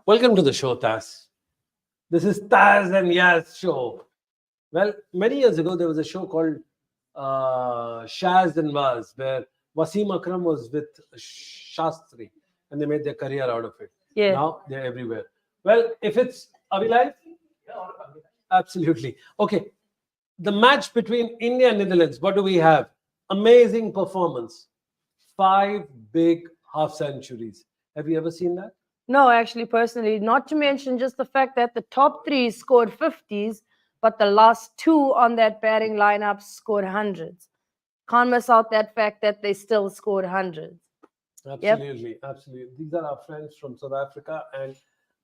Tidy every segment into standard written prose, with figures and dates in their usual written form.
Welcome to the show, Taz. This is Taz and Yaz show. Well, many years ago, there was a show called Shaz and Waz, where Wasim Akram was with Shastri, and they made their career out of it. Yeah. Now they're everywhere. Well, if it's, are we live? Absolutely. Okay. The match between India and Netherlands, what do we have? Amazing performance. 5 big half centuries. Have you ever seen that? No, actually, personally, not to mention just the fact that the top 3 scored 50s, but the last 2 on that batting lineup scored hundreds. Can't miss out that fact that they still scored hundreds. Absolutely, absolutely. These are our friends from South Africa and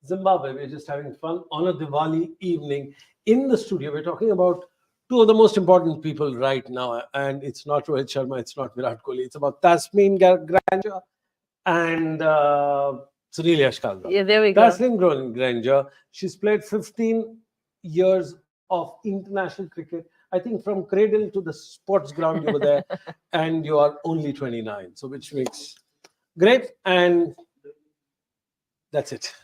Zimbabwe. We're just having fun on a Diwali evening in the studio. We're talking about 2 of the most important people right now, and it's not Rohit Sharma, it's not Virat Kohli. It's about Tasmin Granger and Sunil Yashkalda. Yeah, there we go. Tasmin Granger, she's played 15 years of international cricket. I think from cradle to the sports ground you were there, and you are only 29. So which makes great, and that's it.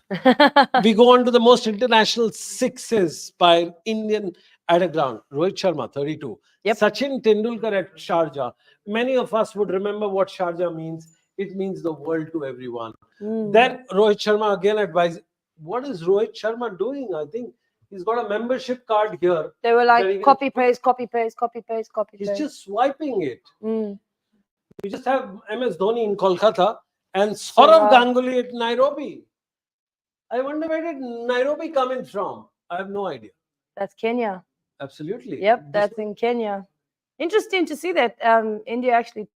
We go on to the most international sixes by an Indian at a ground. Rohit Sharma, 32. Yep. Sachin Tendulkar at Sharjah. Many of us would remember what Sharjah means. It means the world to everyone. Then Rohit Sharma again advised. What is Rohit Sharma doing? I think he's got a membership card here. They were that he like can copy, put- paste, copy, paste, copy, paste, copy, He's paste. just swiping it. Mm. We just have MS Dhoni in Kolkata and Saurav Ganguly at Nairobi. I wonder where did Nairobi come in from? I have no idea. That's Kenya. Absolutely. Yep, This- that's in Kenya. Interesting to see that India actually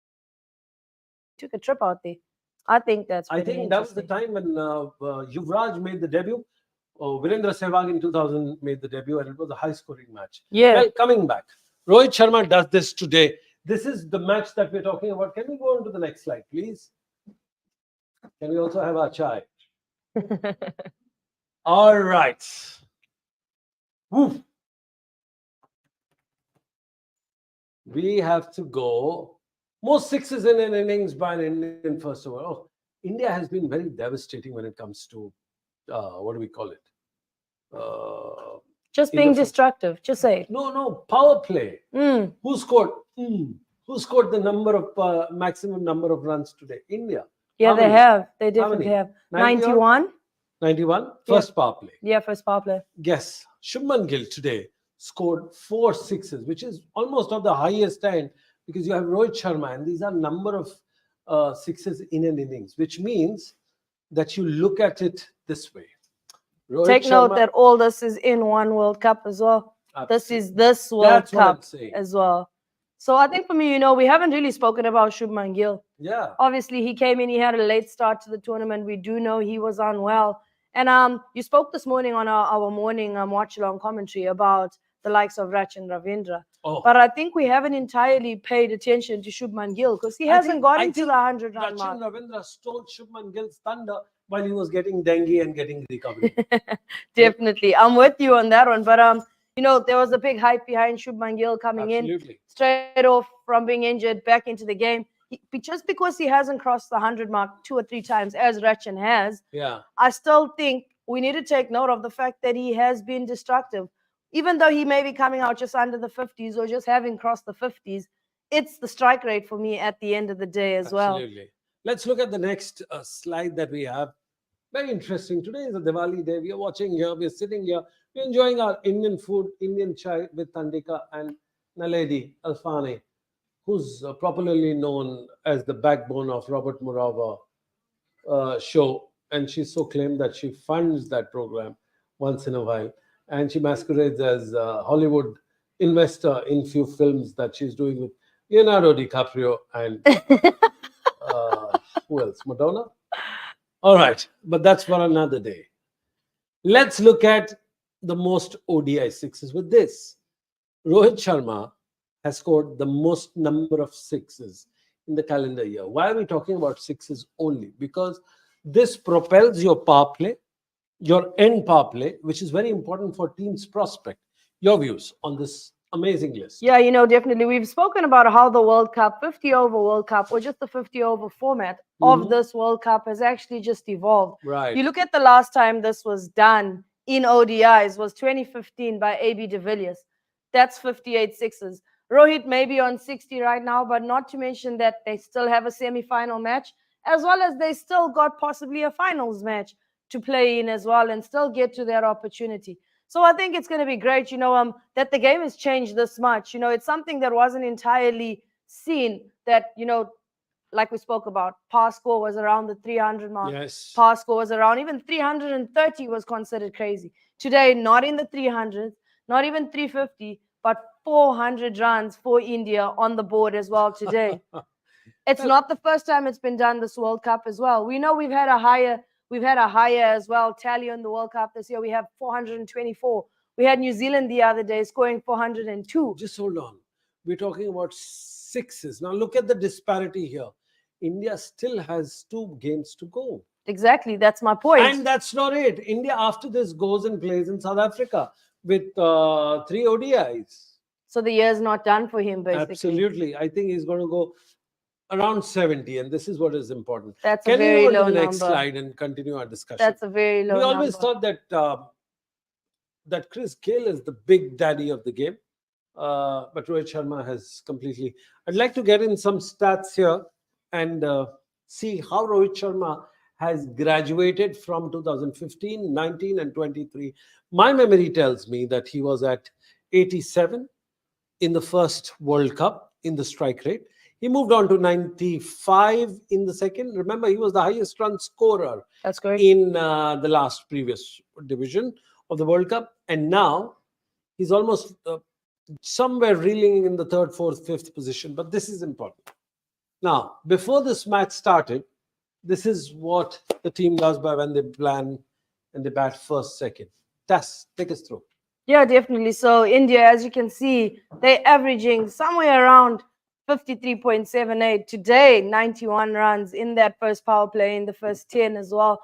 took a trip out there. I think that's I pretty think that was the interesting. time when Yuvraj made the debut. Virendra Sehwag in 2000 made the debut, and it was a high-scoring match. Yeah. Well, coming back, Rohit Sharma does this today. This is the match that we're talking about. Can we go on to the next slide, please? Can we also have our chai? All right. Woo. We have to go. Most sixes in an innings by an Indian, first of all. Oh, India has been very devastating when it comes to, what do we call it? Just in being the- destructive. Just say it. No, power play. Mm. Who scored? Who scored the number of maximum number of runs today? India. Yeah, How they many? have. They How definitely many? have. 90 odd? 91. 91. Yeah. First power play. Yeah, first power play. Guess. Shubman Gill today scored 4 sixes, which is almost of the highest end because you have Rohit Sharma, and these are number of sixes in an innings, which means that you look at it this way. Rohit Take note Sharma- that all this is in one World Cup as well. This is this World That's what I'm Cup saying. as well. So I think for me, we haven't really spoken about Shubman Gill. Yeah. Obviously, he came in, he had a late start to the tournament. We do know he was unwell. And you spoke this morning on our morning watch-along commentary about the likes of Rach and Ravindra. Oh. But I think we haven't entirely paid attention to Shubman Gill because he hasn't gotten to the 100-run Rachin mark. Ravindra stole Shubman Gill's thunder while he was getting dengue and getting recovery. Definitely. I'm with you on that one. But, there was a big hype behind Shubman Gill coming in Absolutely. straight off from being injured back into the game. Just because he hasn't crossed the 100 mark 2 or 3 times, as Rachin has, Yeah. I still think we need to take note of the fact that he has been destructive. Even though he may be coming out just under the 50s or just having crossed the 50s, it's the strike rate for me at the end of the day as well. Absolutely. Let's look at the next slide that we have. Very interesting. Today is a Diwali day. We are watching here. We are sitting here. We're enjoying our Indian food, Indian chai with Tandika and Naledi Alfani, who's popularly known as the backbone of Robert Murava show. And she's so claimed that she funds that program once in a while. And she masquerades as a Hollywood investor in few films that she's doing with Leonardo DiCaprio and who else? Madonna? All right, but that's for another day. Let's look at the most ODI sixes with this. Rohit Sharma has scored the most number of sixes in the calendar year. Why are we talking about sixes only? Because this propels your power play, your end power play, which is very important for team's prospect. Your views on this Amazing list. Yeah, definitely. We've spoken about how the World Cup, 50 over World Cup, or just the 50 over format of this World Cup has actually just evolved. Right. You look at the last time this was done in ODIs was 2015 by AB de Villiers. That's 58 sixes. Rohit may be on 60 right now, but not to mention that they still have a semi-final match, as well as they still got possibly a finals match to play in as well and still get to that opportunity. So I think it's going to be great, that the game has changed this much. It's something that wasn't entirely seen that, like we spoke about, pass score was around the 300 mark. Yes. Pass score was around even 330 was considered crazy. Today, not in the 300s, not even 350, but 400 runs for India on the board as well today. It's not the first time it's been done this World Cup as well. We know we've had a higher as well tally in the World Cup this year. We have 424. We had New Zealand the other day scoring 402. Just hold on. We're talking about sixes. Now look at the disparity here. India still has 2 games to go. Exactly, that's my point. And that's not it. India after this goes and plays in South Africa with 3 ODIs. So the year's not done for him, basically. Absolutely. I think he's going to go around 70, and this is what is important. That's Can a very we go low to the next number. slide and continue our discussion? That's a very low We always number. thought that Chris Gayle is the big daddy of the game, but Rohit Sharma has completely. I'd like to get in some stats here and see how Rohit Sharma has graduated from 2015, 19, and 23. My memory tells me that he was at 87 in the first World Cup in the strike rate. He moved on to 95 in the second. Remember, he was the highest run scorer That's correct. in the last previous division of the World Cup. And now he's almost somewhere reeling in the third, fourth, fifth position. But this is important. Now, before this match started, this is what the team does by when they plan and they bat first, second. Tas, take us through. Yeah, definitely. So India, as you can see, they're averaging somewhere around 53.78. Today, 91 runs in that first power play, in the first 10 as well.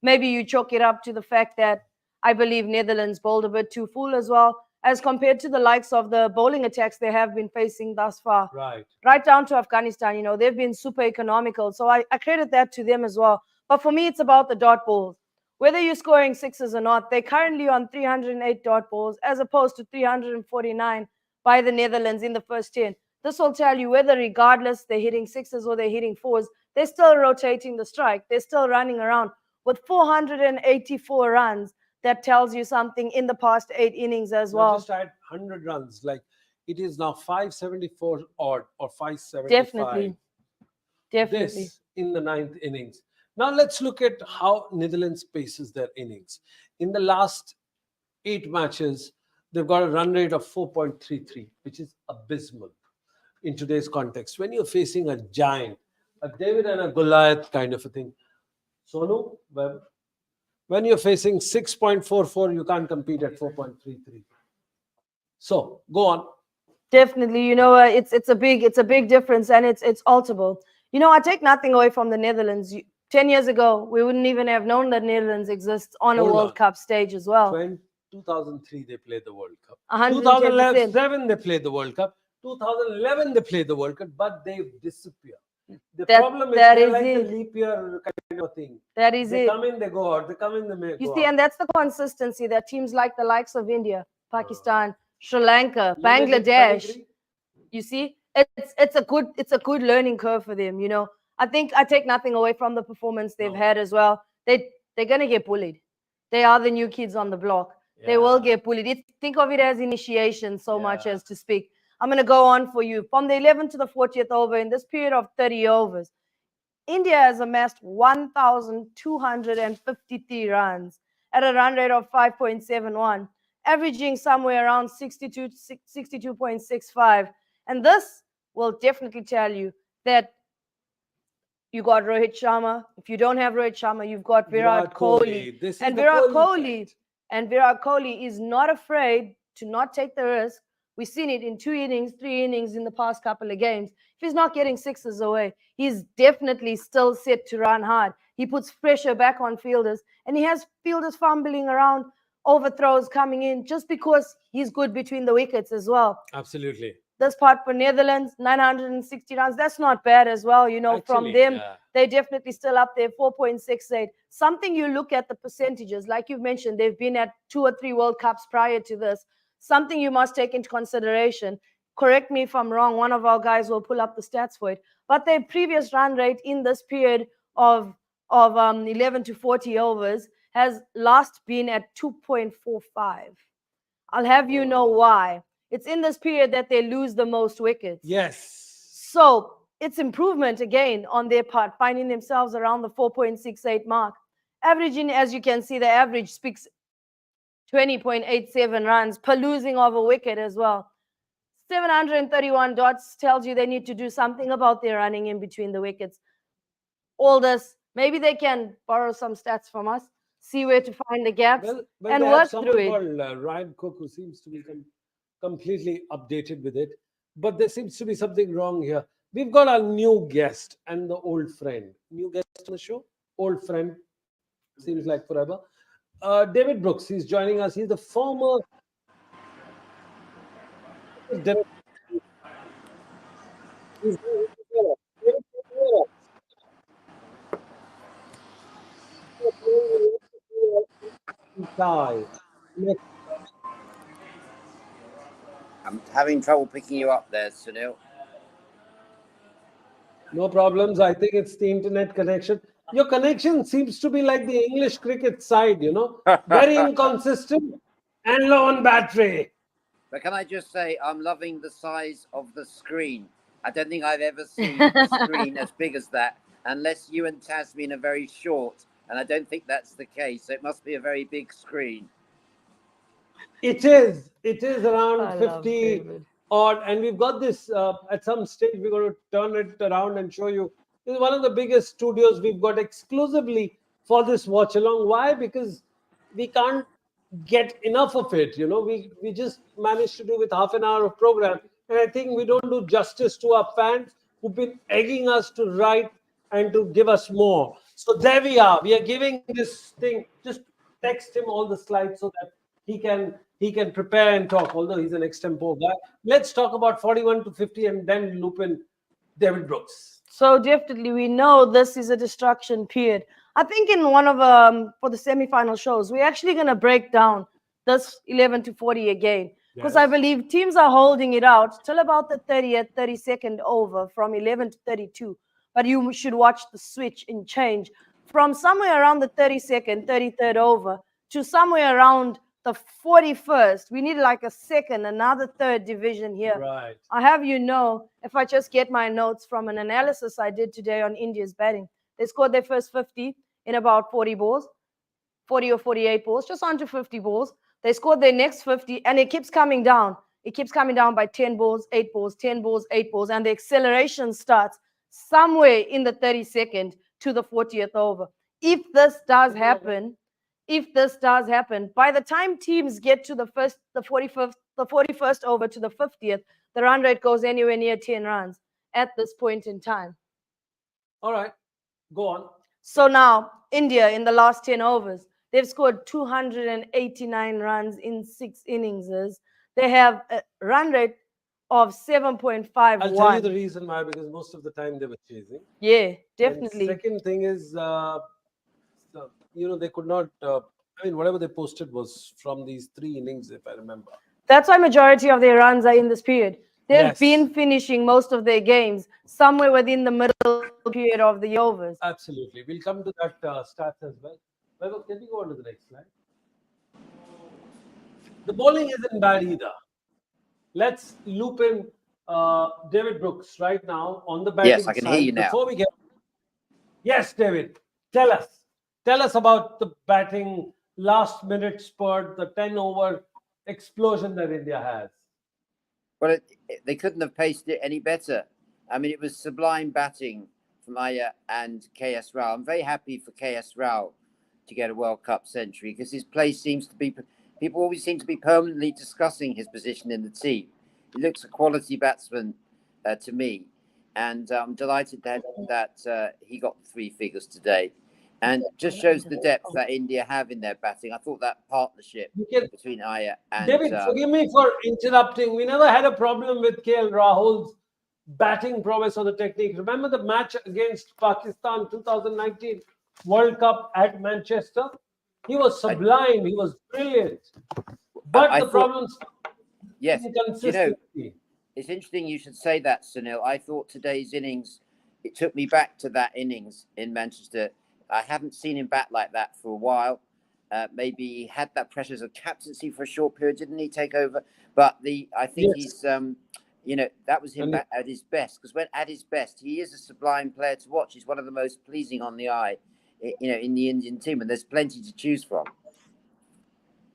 Maybe you chalk it up to the fact that I believe Netherlands bowled a bit too full as well, as compared to the likes of the bowling attacks they have been facing thus far. Right down to Afghanistan, they've been super economical. So I credit that to them as well. But for me, it's about the dot balls. Whether you're scoring sixes or not, they're currently on 308 dot balls as opposed to 349 by the Netherlands in the first 10. This will tell you whether, regardless, they're hitting sixes or they're hitting fours, they're still rotating the strike. They're still running around with 484 runs. That tells you something in the past 8 innings as well. Just add 100 runs. Like it is now 574 odd or 575. Definitely. This in the 9th innings. Now let's look at how Netherlands paces their innings. In the last 8 matches, they've got a run rate of 4.33, which is abysmal in today's context. When you're facing a giant, a David and a Goliath kind of a thing. Sonu, when you're facing 6.44, you can't compete at 4.33. So go on. Definitely, it's a big difference, and it's alterable. I take nothing away from the Netherlands. 10 years ago, we wouldn't even have known that Netherlands exists on a World Cup stage as well. 2003, they played the World Cup. 110%. 2007, they played the World Cup. 2011, they played the World Cup, but they've disappeared. The problem is they're like a leap year kind of thing. That is They it. come in, they go out. They come in, they may go You see, out. and that's the consistency that teams like the likes of India, Pakistan, Sri Lanka, Bangladesh. You see, it's a good learning curve for them. I think I take nothing away from the performance they've had as well. They're gonna get bullied. They are the new kids on the block. They will get bullied. Think of it as initiation so much as to speak. I'm going to go on for you. From the 11th to the 40th over, in this period of 30 overs, India has amassed 1,253 runs at a run rate of 5.71, averaging somewhere around 62 to 62.65. And this will definitely tell you that you got Rohit Sharma. If you don't have Rohit Sharma, you've got Virat Kohli. And Virat Kohli is not afraid to not take the risk. We've seen it in 2 innings, 3 innings in the past couple of games. If he's not getting sixes away, he's definitely still set to run hard. He puts pressure back on fielders, and he has fielders fumbling around overthrows coming in just because he's good between the wickets as well. Absolutely. This part for Netherlands, 960 runs. That's not bad as well. You know, from Actually, them, yeah. they're definitely still up there, 4.68. Something you look at the percentages, like you've mentioned, they've been at 2 or 3 World Cups prior to this. Something you must take into consideration. Correct me if I'm wrong. One of our guys will pull up the stats for it. But their previous run rate in this period of 11 to 40 overs has last been at 2.45. I'll have you know why. It's in this period that they lose the most wickets. Yes. So it's improvement again on their part, finding themselves around the 4.68 mark. Averaging, as you can see, the average speaks 20.87 runs per losing of a wicket as well. 731 dots tells you they need to do something about their running in between the wickets. All this, maybe they can borrow some stats from us, see where to find the gaps, Well, and they work have someone through it. called Ryan Cook who seems to be completely updated with it. But there seems to be something wrong here. We've got our new guest and the old friend. New guest on the show, old friend. Seems like forever. David Brooks. He's joining us. He's the former. David, he's Thai. I'm having trouble picking you up there, Sunil. No problems. I think it's the internet connection. Your connection seems to be like the English cricket side, you know, very inconsistent and low on battery. But can I just say, I'm loving the size of the screen. I don't think I've ever seen a screen as big as that, unless you and Tasmin are very short, and I don't think that's the case. So it must be a very big screen. It is. It is around I love 50 David. odd, and we've got this. At some stage, we're going to turn it around and show you. This is one of the biggest studios we've got exclusively for this watch along. Why? Because we can't get enough of it. You know, we just managed to do with half an hour of program, and I think we don't do justice to our fans who've been egging us to write and to give us more. So there we are. We are giving this thing. Just text him all the slides so that he can prepare and talk. Although he's an extempo guy, let's talk about 41 to 50 and then loop in David Brooks. So definitely, we know this is a destruction period. I think in one of for the semi-final shows, we're actually going to break down this 11 to 40 again, because I believe teams are holding it out till about the 30th, 32nd over from 11 to 32. But you should watch the switch and change from somewhere around the 32nd, 33rd over to somewhere around the 41st. We need like a second, another third division here. Right. I have you know, if I just get my notes from an analysis I did today on India's batting, they scored their first 50 in about 40 balls, 40 or 48 balls, just under 50 balls. They scored their next 50, and it keeps coming down. It keeps coming down by 10 balls, 8 balls, 10 balls, 8 balls, and the acceleration starts somewhere in the 32nd to the 40th over. If this does happen, by the time teams get to the 41st over to the 50th, the run rate goes anywhere near 10 runs at this point in time. All right, go on. So now, India in the last 10 overs, they've scored 289 runs in 6 innings. They have a run rate of 7.51. I'll tell you the reason why, because most of the time they were chasing. Yeah, definitely. And second thing is, they could not. Whatever they posted was from these 3 innings, if I remember. That's why majority of their runs are in this period. They've Yes. been finishing most of their games somewhere within the middle period of the overs. Absolutely. We'll come to that stats as well. Well, can we go on to the next slide? The bowling isn't bad either. Let's loop in David Brooks right now on the batting side. Yes, I can hear you now. Before we get, yes, David, tell us about the batting last minute spurt, the 10 over explosion that India has. Well, they couldn't have paced it any better. I mean, it was sublime batting from Iyer and KS Rao. I'm very happy for KS Rao to get a World Cup century, because his place seems to be, people always seem to be permanently discussing his position in the team. He looks a quality batsman to me, and I'm delighted that he got 3 figures today. and just shows the depth that India have in their batting. I thought that partnership between Iyer and David, forgive me for interrupting. We never had a problem with KL Rahul's batting prowess on the technique. Remember the match against Pakistan 2019 World Cup at Manchester? He was sublime. He was brilliant. But I the thought- problems, yes, inconsistency. It's interesting you should say that, Sunil. I thought today's innings, it took me back to that innings in Manchester. I haven't seen him bat like that for a while. Maybe he had that pressure as a captaincy for a short period, didn't he take over? But I think he's, that was him at his best. Because when at his best, he is a sublime player to watch. He's one of the most pleasing on the eye, in the Indian team, and there's plenty to choose from.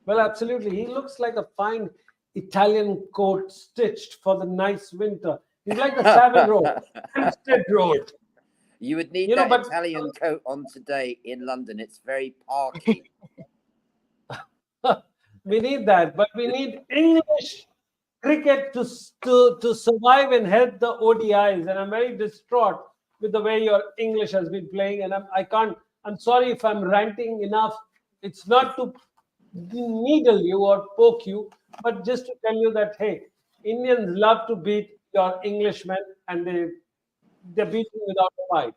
Well, absolutely. He looks like a fine Italian coat stitched for the nice winter. He's like the Savile Row, Hampstead Road. You would need that Italian coat on today in London. It's very parky. We need that, but we need English cricket to survive and help the ODIs. And I'm very distraught with the way your English has been playing. And I'm sorry if I'm ranting enough. It's not to needle you or poke you, but just to tell you that, hey, Indians love to beat your Englishmen, and they're beating without a fight.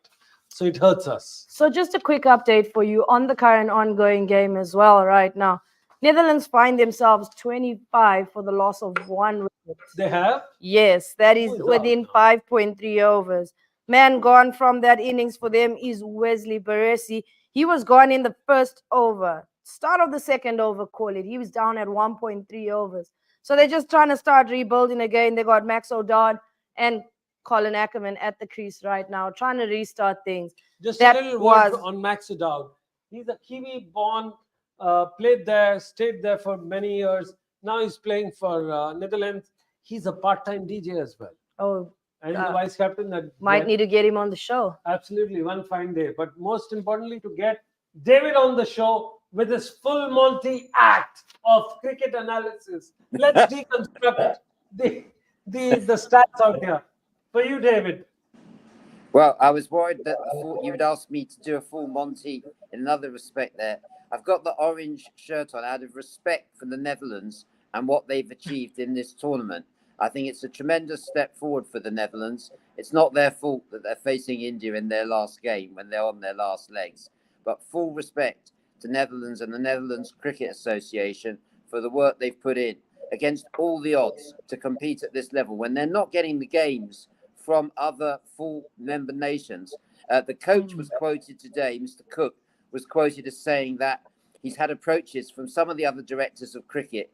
So it hurts us. So just a quick update for you on the current ongoing game as well right now. Netherlands find themselves 25 for the loss of 1 wicket. They have? Yes, that is within 5.3 overs. Man gone from that innings for them is Wesley Baresi. He was gone in the first over. Start of the second over, call it. He was down at 1.3 overs. So they're just trying to start rebuilding again. They got Max O'Dowd and Colin Ackerman at the crease right now, trying to restart things. Just a little word on Max O'Dowd. He's a Kiwi born, played there, stayed there for many years. Now he's playing for Netherlands. He's a part-time DJ as well. Oh, and the vice captain. That might need to get him on the show. Absolutely, one fine day. But most importantly, to get David on the show with his full Monty act of cricket analysis. Let's deconstruct the stats out here. For you, David. Well, I was worried that you would ask me to do a full Monty in another respect there. I've got the orange shirt on out of respect for the Netherlands and what they've achieved in this tournament. I think it's a tremendous step forward for the Netherlands. It's not their fault that they're facing India in their last game when they're on their last legs. But full respect to Netherlands and the Netherlands Cricket Association for the work they've put in against all the odds to compete at this level when they're not getting the games from other full member nations. The coach was quoted today, Mr. Cook, was quoted as saying that he's had approaches from some of the other directors of cricket,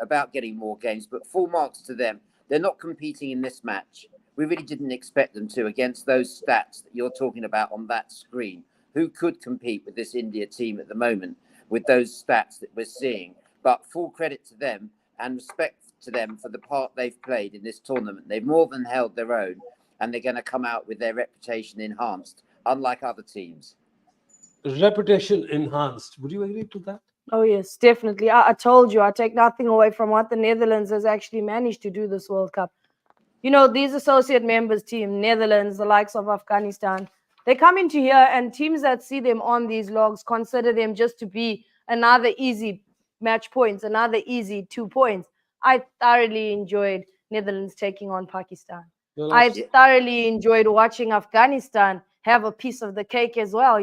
about getting more games, but full marks to them. They're not competing in this match. We really didn't expect them to against those stats that you're talking about on that screen. Who could compete with this India team at the moment with those stats that we're seeing? But full credit to them and respect to them for the part they've played in this tournament. They've more than held their own, and they're going to come out with their reputation enhanced, unlike other teams. Reputation enhanced. Would you agree to that? Oh, yes, definitely. I told you, I take nothing away from what the Netherlands has actually managed to do this World Cup. These associate members team, Netherlands, the likes of Afghanistan, they come into here and teams that see them on these logs consider them just to be another easy match points, another easy 2 points. I thoroughly enjoyed Netherlands taking on Pakistan. I thoroughly enjoyed watching Afghanistan have a piece of the cake as well.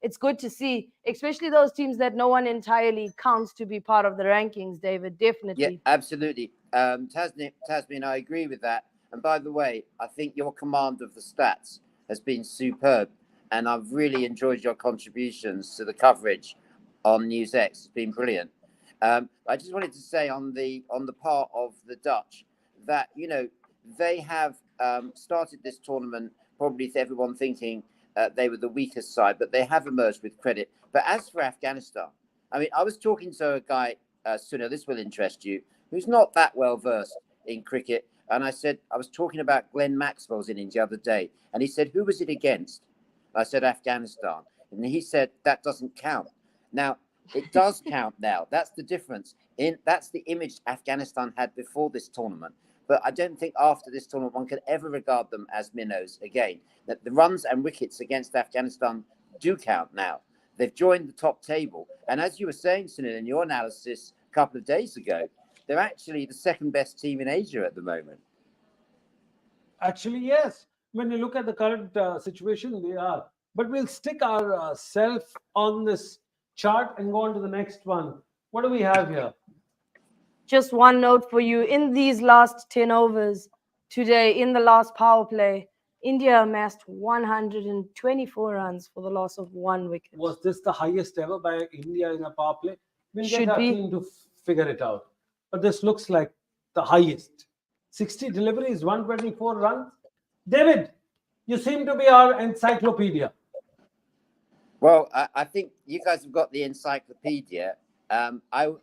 It's good to see, especially those teams that no one entirely counts to be part of the rankings, David, definitely. Yeah, absolutely. Tasmin, I agree with that. And by the way, I think your command of the stats has been superb. And I've really enjoyed your contributions to the coverage on NewsX. It's been brilliant. I just wanted to say on the part of the Dutch that, they have started this tournament probably with everyone thinking they were the weakest side, but they have emerged with credit. But as for Afghanistan, I was talking to a guy, Sunil, this will interest you, who's not that well versed in cricket. And I was talking about Glenn Maxwell's innings the other day. And he said, who was it against? I said, Afghanistan. And he said, that doesn't count. Now, it does count now. That's the difference. That's the image Afghanistan had before this tournament. But I don't think after this tournament one could ever regard them as minnows again. That the runs and wickets against Afghanistan do count now. They've joined the top table. And as you were saying, Sunil, in your analysis a couple of days ago, they're actually the second best team in Asia at the moment. Actually, yes. When you look at the current situation, they are. But we'll stick ourselves on this chart and go on to the next one. What do we have here? Just one note for you. In these last 10 overs today, in the last power play, India amassed 124 runs for the loss of 1 wicket. Was this the highest ever by India in a power play? We'll Should get our be. team to figure it out. But this looks like the highest. 60 deliveries, 124 runs. David, you seem to be our encyclopedia. Well, I think you guys have got the encyclopedia. I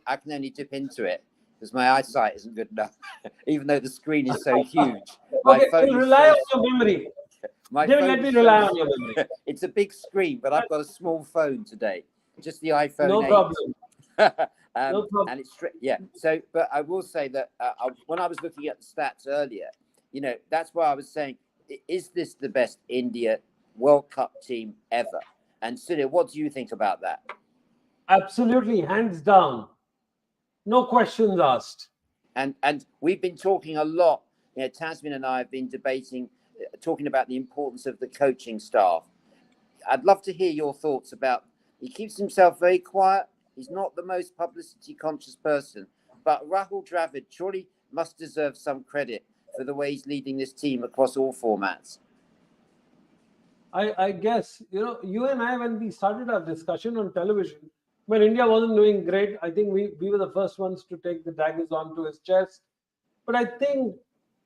can only dip into it because my eyesight isn't good enough, even though the screen is so huge. Okay, we'll rely on your memory. David, let me rely on your memory. It's a big screen, but I've got a small phone today, just the iPhone. No 8. problem. No problem. And it's yeah. So, but I will say that when I was looking at the stats earlier, that's why I was saying, is this the best India World Cup team ever? And Sunil, what do you think about that? Absolutely, hands down. No questions asked. And we've been talking a lot. Tasmin and I have been debating, talking about the importance of the coaching staff. I'd love to hear your thoughts about. He keeps himself very quiet. He's not the most publicity conscious person, but Rahul Dravid surely must deserve some credit for the way he's leading this team across all formats. I guess, you and I, when we started our discussion on television, when India wasn't doing great, I think we were the first ones to take the daggers onto his chest. But I think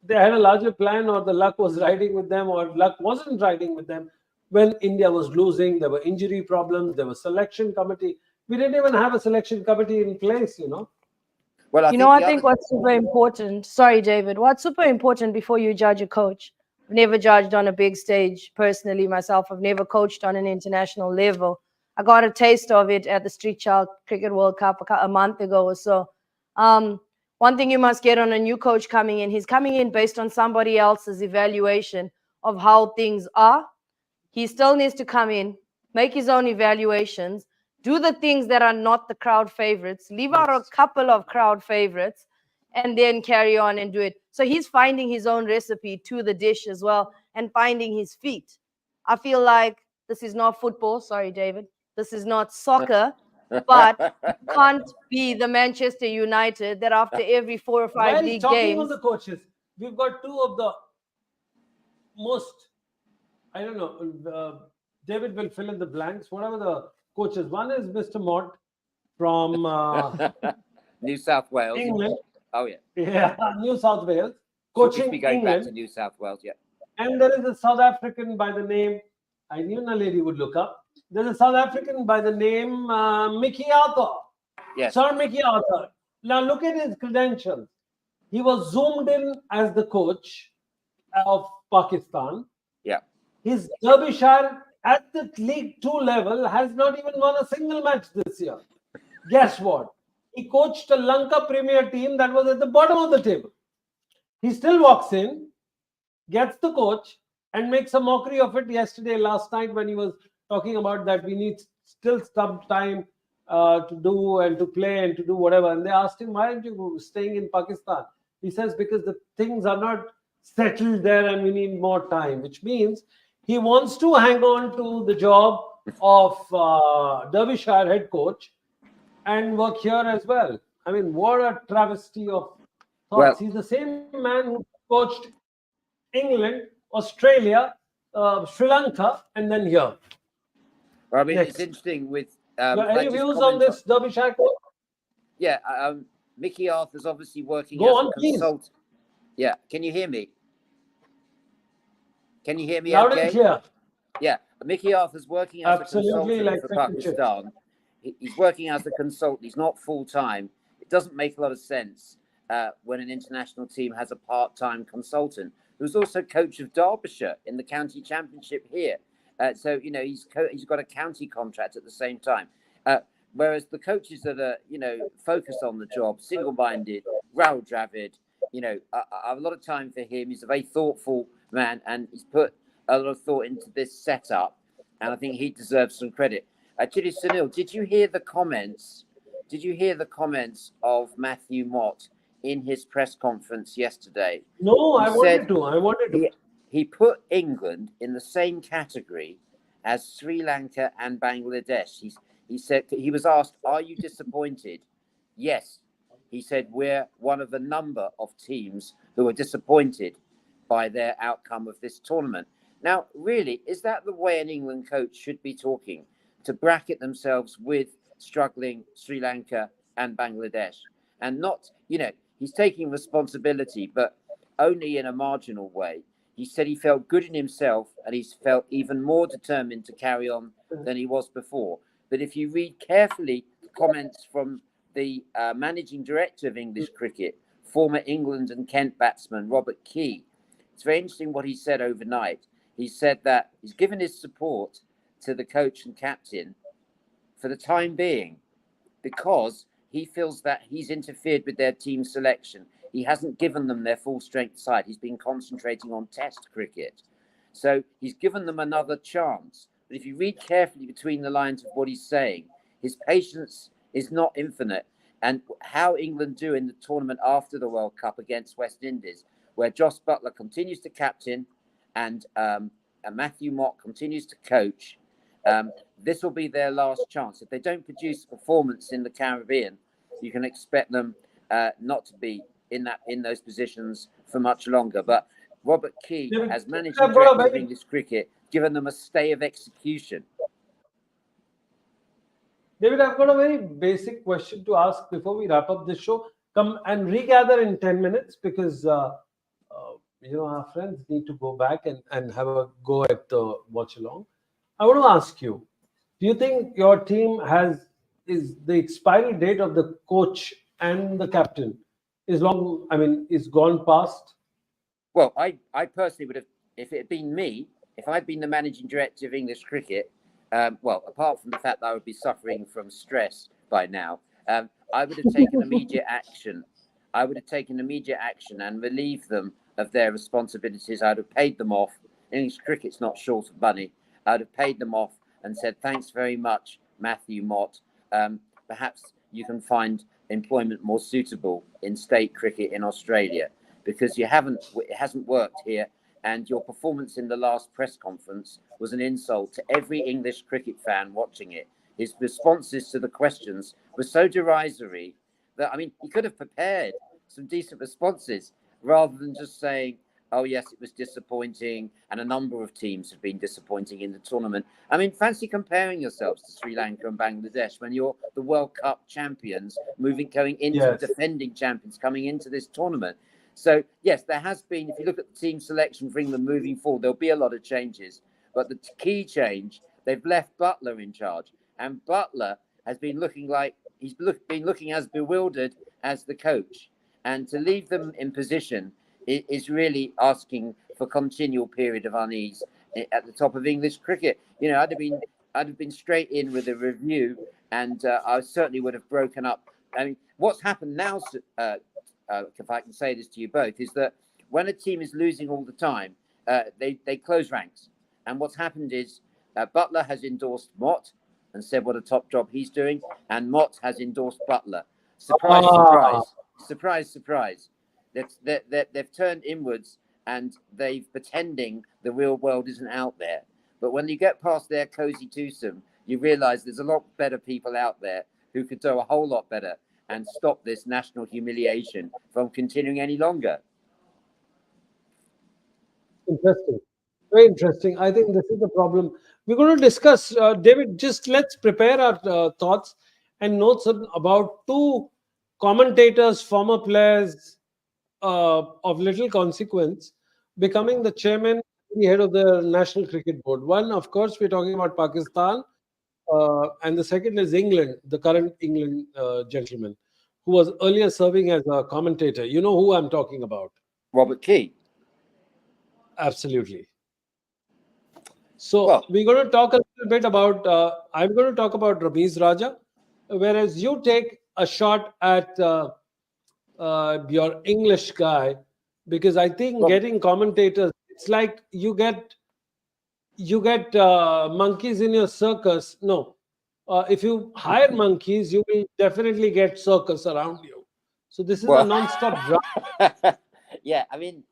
they had a larger plan, or the luck was riding with them, or luck wasn't riding with them. When India was losing, there were injury problems, there was selection committee. We didn't even have a selection committee in place, Well, I think what's super important, sorry, David, what's super important before you judge a coach, I've never judged on a big stage personally myself. I've never coached on an international level. I got a taste of it at the Street Child Cricket World Cup a month ago or so. One thing you must get on a new coach coming in, he's coming in based on somebody else's evaluation of how things are. He still needs to come in, make his own evaluations, do the things that are not the crowd favorites, leave out a couple of crowd favorites, and then carry on and do it. So he's finding his own recipe to the dish as well and finding his feet. I feel like this is not football. Sorry, David. This is not soccer. But can't be the Manchester United that after every 4 or 5 league talking games. On the coaches, we've got two of the most, I don't know, David will fill in the blanks, whatever the coaches. One is Mr. Mott from New South Wales. England. Oh, yeah. Yeah, New South Wales. Coaching be going England. back to New South Wales, yeah. And there is a South African by the name, I knew a lady would look up. There's a South African by the name Mickey Arthur. Yes. Sir Mickey Arthur. Now look at his credentials. He was zoomed in as the coach of Pakistan. Yeah. His Derbyshire at the League 2 level has not even won a single match this year. Guess what? He coached a Lanka Premier team that was at the bottom of the table. He still walks in, gets the coach, and makes a mockery of it last night when he was talking about that we need still some time to do and to play and to do whatever. And they asked him, why aren't you staying in Pakistan? He says, because the things are not settled there and we need more time, which means he wants to hang on to the job of Derbyshire head coach and work here as well. I mean, what a travesty of thoughts. Well, he's the same man who coached England, Australia, Sri Lanka, and then here. Well, I mean, it's interesting with... any views on this Derbyshire coach? Yeah, Mickey Arthur's obviously working Go as on, a consultant. Yeah, can you hear me? Can you hear me Loud okay? and clear. Yeah, Mickey Arthur's working as a consultant like for Pakistan. He's working as a consultant. He's not full-time. It doesn't make a lot of sense when an international team has a part-time consultant who's also coach of Derbyshire in the county championship here. So, he's got a county contract at the same time. Whereas the coaches that are, focused on the job, single-minded, Rahul Dravid, I have a lot of time for him. He's a very thoughtful man, and he's put a lot of thought into this setup. and I think he deserves some credit. Actually, Sunil, did you hear the comments? Did you hear the comments of Matthew Mott in his press conference yesterday? No, He I said wanted to. he put England in the same category as Sri Lanka and Bangladesh. He said, he was asked, "Are you disappointed?" Yes. He said, "We're one of a number of teams who are disappointed by their outcome of this tournament." Now, really, is that the way an England coach should be talking? To bracket themselves with struggling Sri Lanka and Bangladesh? And not, he's taking responsibility, but only in a marginal way. He said he felt good in himself and he's felt even more determined to carry on than he was before. But if you read carefully the comments from the managing director of English cricket, former England and Kent batsman Robert Key, it's very interesting what he said overnight. He said that he's given his support to the coach and captain for the time being because he feels that he's interfered with their team selection. He hasn't given them their full strength side. He's been concentrating on test cricket. So he's given them another chance. But if you read carefully between the lines of what he's saying, his patience is not infinite. And how England do in the tournament after the World Cup against West Indies, where Joss Butler continues to captain and Matthew Mott continues to coach, this will be their last chance. If they don't produce a performance in the Caribbean, you can expect them not to be in those positions for much longer. But Robert Key, as managing director of English cricket, given them a stay of execution. David, I've got a very basic question to ask before we wrap up this show. Come and regather in 10 minutes because our friends need to go back and have a go at the watch along. I want to ask you, do you think your team is the expiry date of the coach and the captain is gone past? Well, I personally would have, if it had been me, if I'd been the managing director of English cricket, apart from the fact that I would be suffering from stress by now, I would have taken immediate action. I would have taken immediate action and relieved them of their responsibilities. I'd have paid them off. English cricket's not short of money. I'd have paid them off and said, "Thanks very much, Matthew Mott. Perhaps you can find employment more suitable in state cricket in Australia because it hasn't worked here. And your performance in the last press conference was an insult to every English cricket fan watching it. His responses to the questions were so derisory that, he could have prepared some decent responses rather than just saying, "Oh, yes, it was disappointing, and a number of teams have been disappointing in the tournament." Fancy comparing yourselves to Sri Lanka and Bangladesh when you're the World Cup champions, going into defending champions, coming into this tournament. So, yes, there has been, if you look at the team selection for England moving forward, there'll be a lot of changes. But the key change, they've left Butler in charge. And Butler has been looking like been looking as bewildered as the coach. And to leave them in position is really asking for continual period of unease at the top of English cricket. I'd have been straight in with a review, and I certainly would have broken up. What's happened now, if I can say this to you both, is that when a team is losing all the time, they close ranks. And what's happened is Butler has endorsed Mott and said what a top job he's doing, and Mott has endorsed Butler. Surprise, surprise, surprise, surprise. They've turned inwards and they've pretending the real world isn't out there. But when you get past their cozy twosome, you realise there's a lot better people out there who could do a whole lot better and stop this national humiliation from continuing any longer. Interesting. Very interesting. I think this is the problem. We're going to discuss, David, just let's prepare our thoughts and notes about two commentators, former players of little consequence, becoming the chairman, the head of the National Cricket Board. One, of course, we're talking about Pakistan, and the second is England, the current England gentleman, who was earlier serving as a commentator. You know who I'm talking about? Robert Key. Absolutely. So we're going to talk a little bit about, I'm going to talk about Ramiz Raja, whereas you take a shot at your English guy, because I think getting commentators, it's like you get you get monkeys in your circus. No, if you hire monkeys, you will definitely get circus around you. So this is a Well, non-stop drama. yeah, I mean,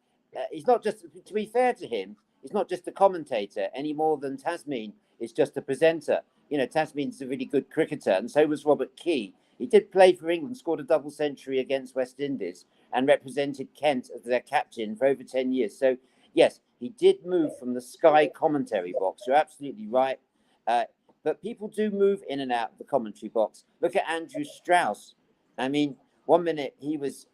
he's not just, to be fair to him, he's not just a commentator any more than Tasmin is just a presenter. You know, Tasmin's a really good cricketer, and so was Robert Key. He did play for England, scored a double century against West Indies, and represented Kent as their captain for over 10 years. So, yes, he did move from the Sky commentary box. You're absolutely right. Uh, but people do move in and out of the commentary box. Look at Andrew Strauss. I mean, one minute he was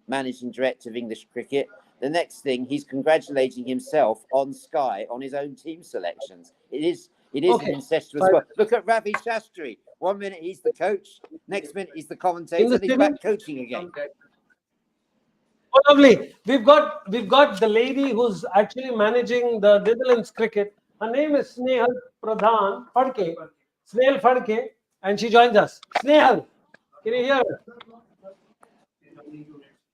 managing director of English cricket. The next thing, he's congratulating himself on Sky on his own team selections. It is an Okay, incestuous fine. world. Look at Ravi Shastri. One minute he's the coach, next minute he's the In commentator, the and he's stadium. back coaching again. Oh, lovely. We've got the lady who's actually managing the Netherlands cricket. Her name is Snehal Pradhan Phadke. Snehal Phadke, and she joins us. Snehal, can you hear her?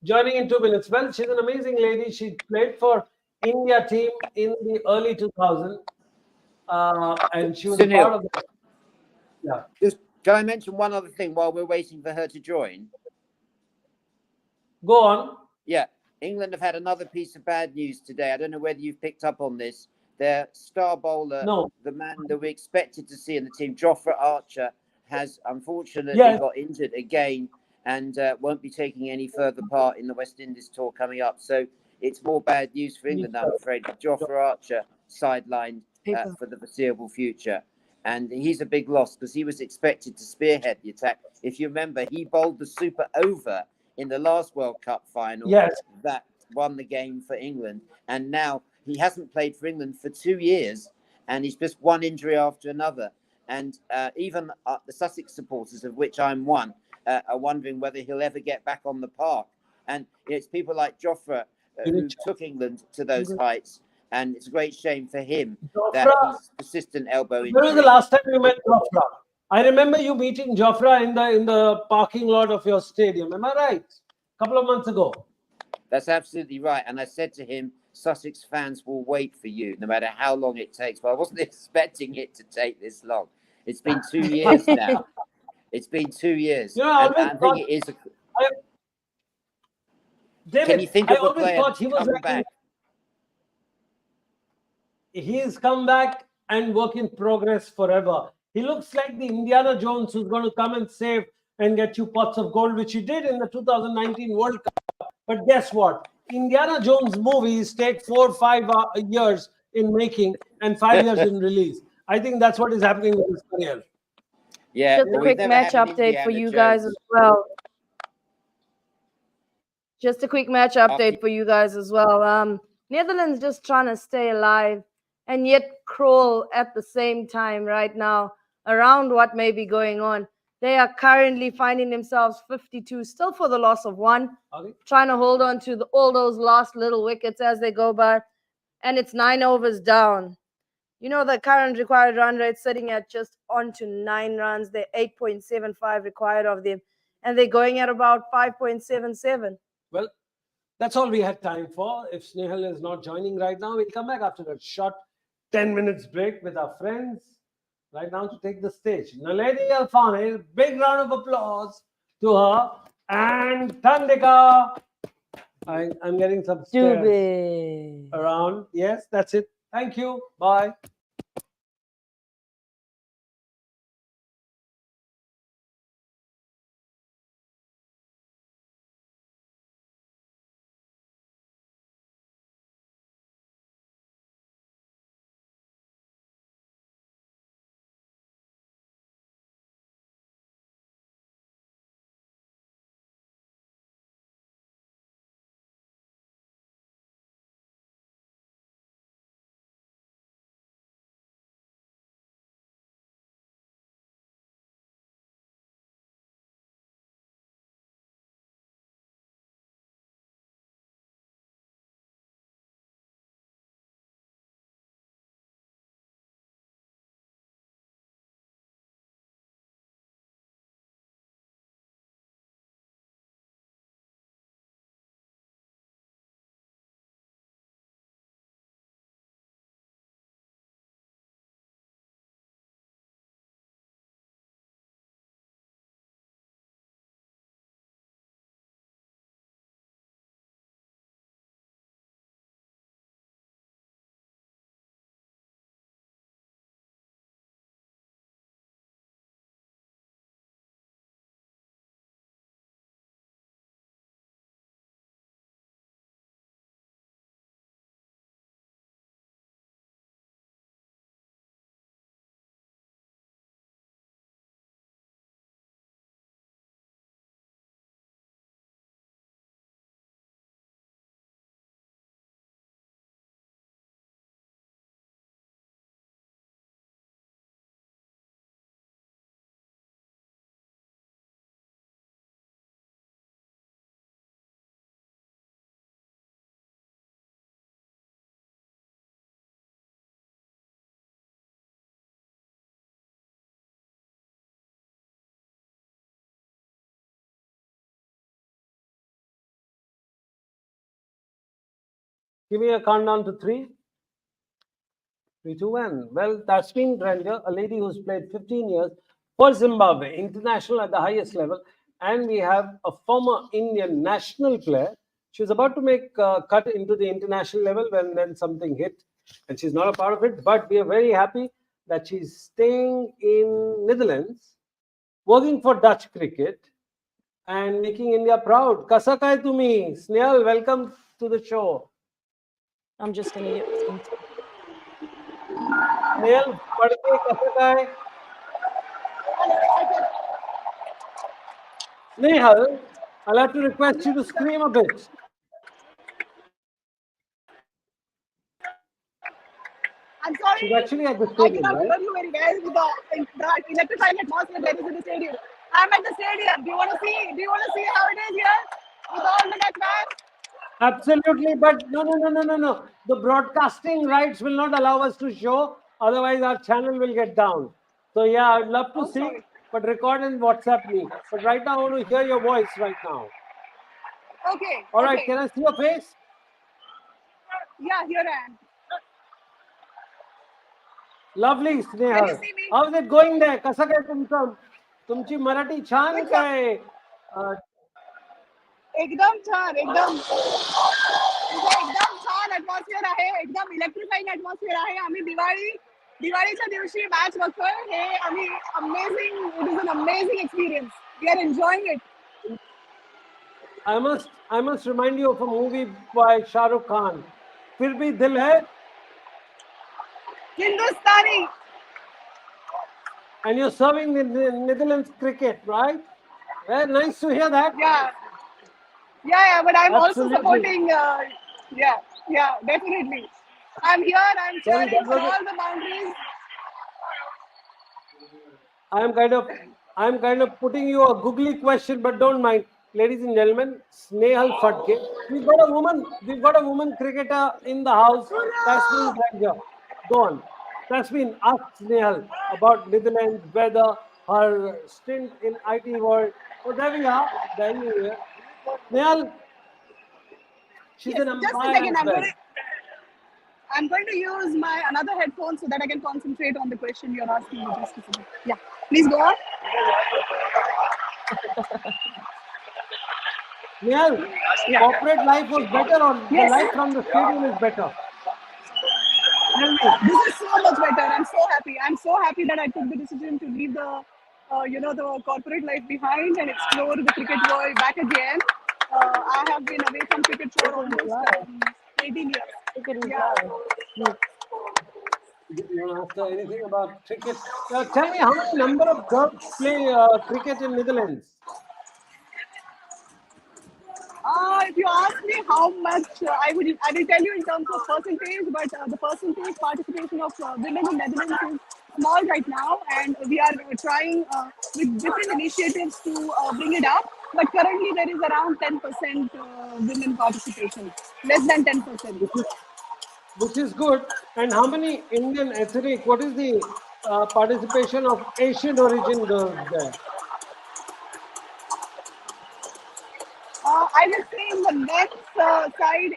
Joining in 2 minutes. Well, she's an amazing lady. She played for India team in the early 2000s, and she was a part Sunil, of the. Yeah, just can I mention one other thing while we're waiting for her to join? go on. Yeah, England have had another piece of bad news today. I don't know whether you've picked up on this. Their star bowler, No. the man that we expected to see in the team, Jofra Archer, has unfortunately Yes. got injured again and won't be taking any further part in the West Indies tour coming up. So it's more bad news for England, I'm afraid. Jofra Archer sidelined Paper. for the foreseeable future. And he's a big loss because he was expected to spearhead the attack. If you remember, he bowled the super over in the last World Cup final Yes. that won the game for England. And now he hasn't played for England for 2 years, and he's just one injury after another. And even the Sussex supporters, of which I'm one, are wondering whether he'll ever get back on the park. And it's people like Jofra who took England to those heights. And it's a great shame for him that Jofra, he's persistent elbow when was the injury. last time you met Jofra? I remember you meeting Jofra in the parking lot of your stadium. Am I right? A couple of months ago. That's absolutely right. And I said to him, Sussex fans will wait for you no matter how long it takes. But I wasn't expecting it to take this long. It's been 2 years now. It's been 2 years. You know, I And always I think thought, it is. I, Can you David, think I of a always player thought that's he was come like back? he's come back and work in progress forever. He looks like the Indiana Jones who's going to come and save and get you pots of gold, which he did in the 2019 World Cup. But guess what? Indiana Jones movies take 4 or 5 years in making and 5 years in release. I think that's what is happening with his career. Yeah, Just a but we've quick never match had an update for Indiana you guys as Jones. well. Just a quick match After update for you guys as well. Netherlands just trying to stay alive and yet crawl at the same time right now around what may be going on. They are currently finding themselves 52, still for the loss of one, Okay. trying to hold on to all those last little wickets as they go by, and it's 9 overs down. You know, the current required run rate sitting at just on to 9 runs. They're 8.75 required of them, and they're going at about 5.77. Well, that's all we had time for. If Snehal is not joining right now, we'll come back after a short 10 minutes break with our friends right now to take the stage. Naledi Alfane, big round of applause to her. And Tandika. I'm getting some stares Dubé. around. Yes, that's it. Thank you. Bye. Give me a countdown to 3. 3, 2, 1. Well, that's been Granger, a lady who's played 15 years for Zimbabwe, international at the highest level. And we have a former Indian national player. She was about to make a cut into the international level when then something hit, and she's not a part of it. But we are very happy that she's staying in Netherlands, working for Dutch cricket, and making India proud. Kasa kai tumi? Snehal, welcome to the show. I'm just going to get some. Snehal, पढ़ के कैसा काय? Snehal, I'll have to request you to scream a bit. I'm sorry. She's actually at the I stadium, cannot right? hear you very well with the electrifying atmosphere that is in the stadium. I'm at the stadium. Do you want to see? Do you want to see how it is here with all the Dutch fans? Absolutely, but no. The broadcasting rights will not allow us to show, otherwise our channel will get down. So yeah, I'd love to Oh, see, sorry. but record and WhatsApp me. But right now, I want to hear your voice right now. Okay. All right, Okay. can I see your face? Yeah, here I am. Lovely, Can you Snehal. see me? How is it going there? कसं काय तुमचं? तुमची मराठी छान Which काय? एकदम छान एकदम छान ॲटमॉस्फिअर आहे एकदम इलेक्ट्रिफाईंग ॲटमॉस्फिअर आहे आम्ही दिवाळीच्या दिवशी मॅच बघतोय हे आम्ही amazing it is an amazing experience we are enjoying it I must remind you of a movie by Shah Rukh Khan. फिर भी दिल है. हिंदुस्तानी And you're serving the Netherlands cricket, right? Well, nice to hear that. Yeah, but I'm also Absolutely. supporting yeah, definitely. I'm here, I'm Sorry, cheering that for was all the boundaries. I'm kind of putting you a googly question, but don't mind. Ladies and gentlemen, Snehal Phadke. We've got a woman cricketer in the house. Tasmin Ranger. Go on. Tasmin, ask Snehal about Netherlands, weather, her stint in IT world. Oh, there we are. There you are. Snehal, she's Yes, an just a umpire second. as well. I'm going to use my another headphone so that I can concentrate on the question you're asking me. Just a second. Yeah, please go on. Snehal, Yeah. corporate life was better or the Yes. life from the stadium is better? Tell me. This is so much better. I'm so happy. I'm so happy that I took the decision to leave the corporate life behind and explore the cricket world back again. I have been away from cricket for almost 18 years. Yeah. You want to ask her anything about cricket? Tell me, how many number of girls play cricket in Netherlands? If you ask me how much, I will tell you in terms of percentage, but the percentage participation of women in Netherlands is small right now, and we are trying with different initiatives to bring it up. But currently, there is around 10% women participation, less than 10%. Which is good. And how many Indian ethnic? What is the participation of Asian origin girls there? I would say in the men's side,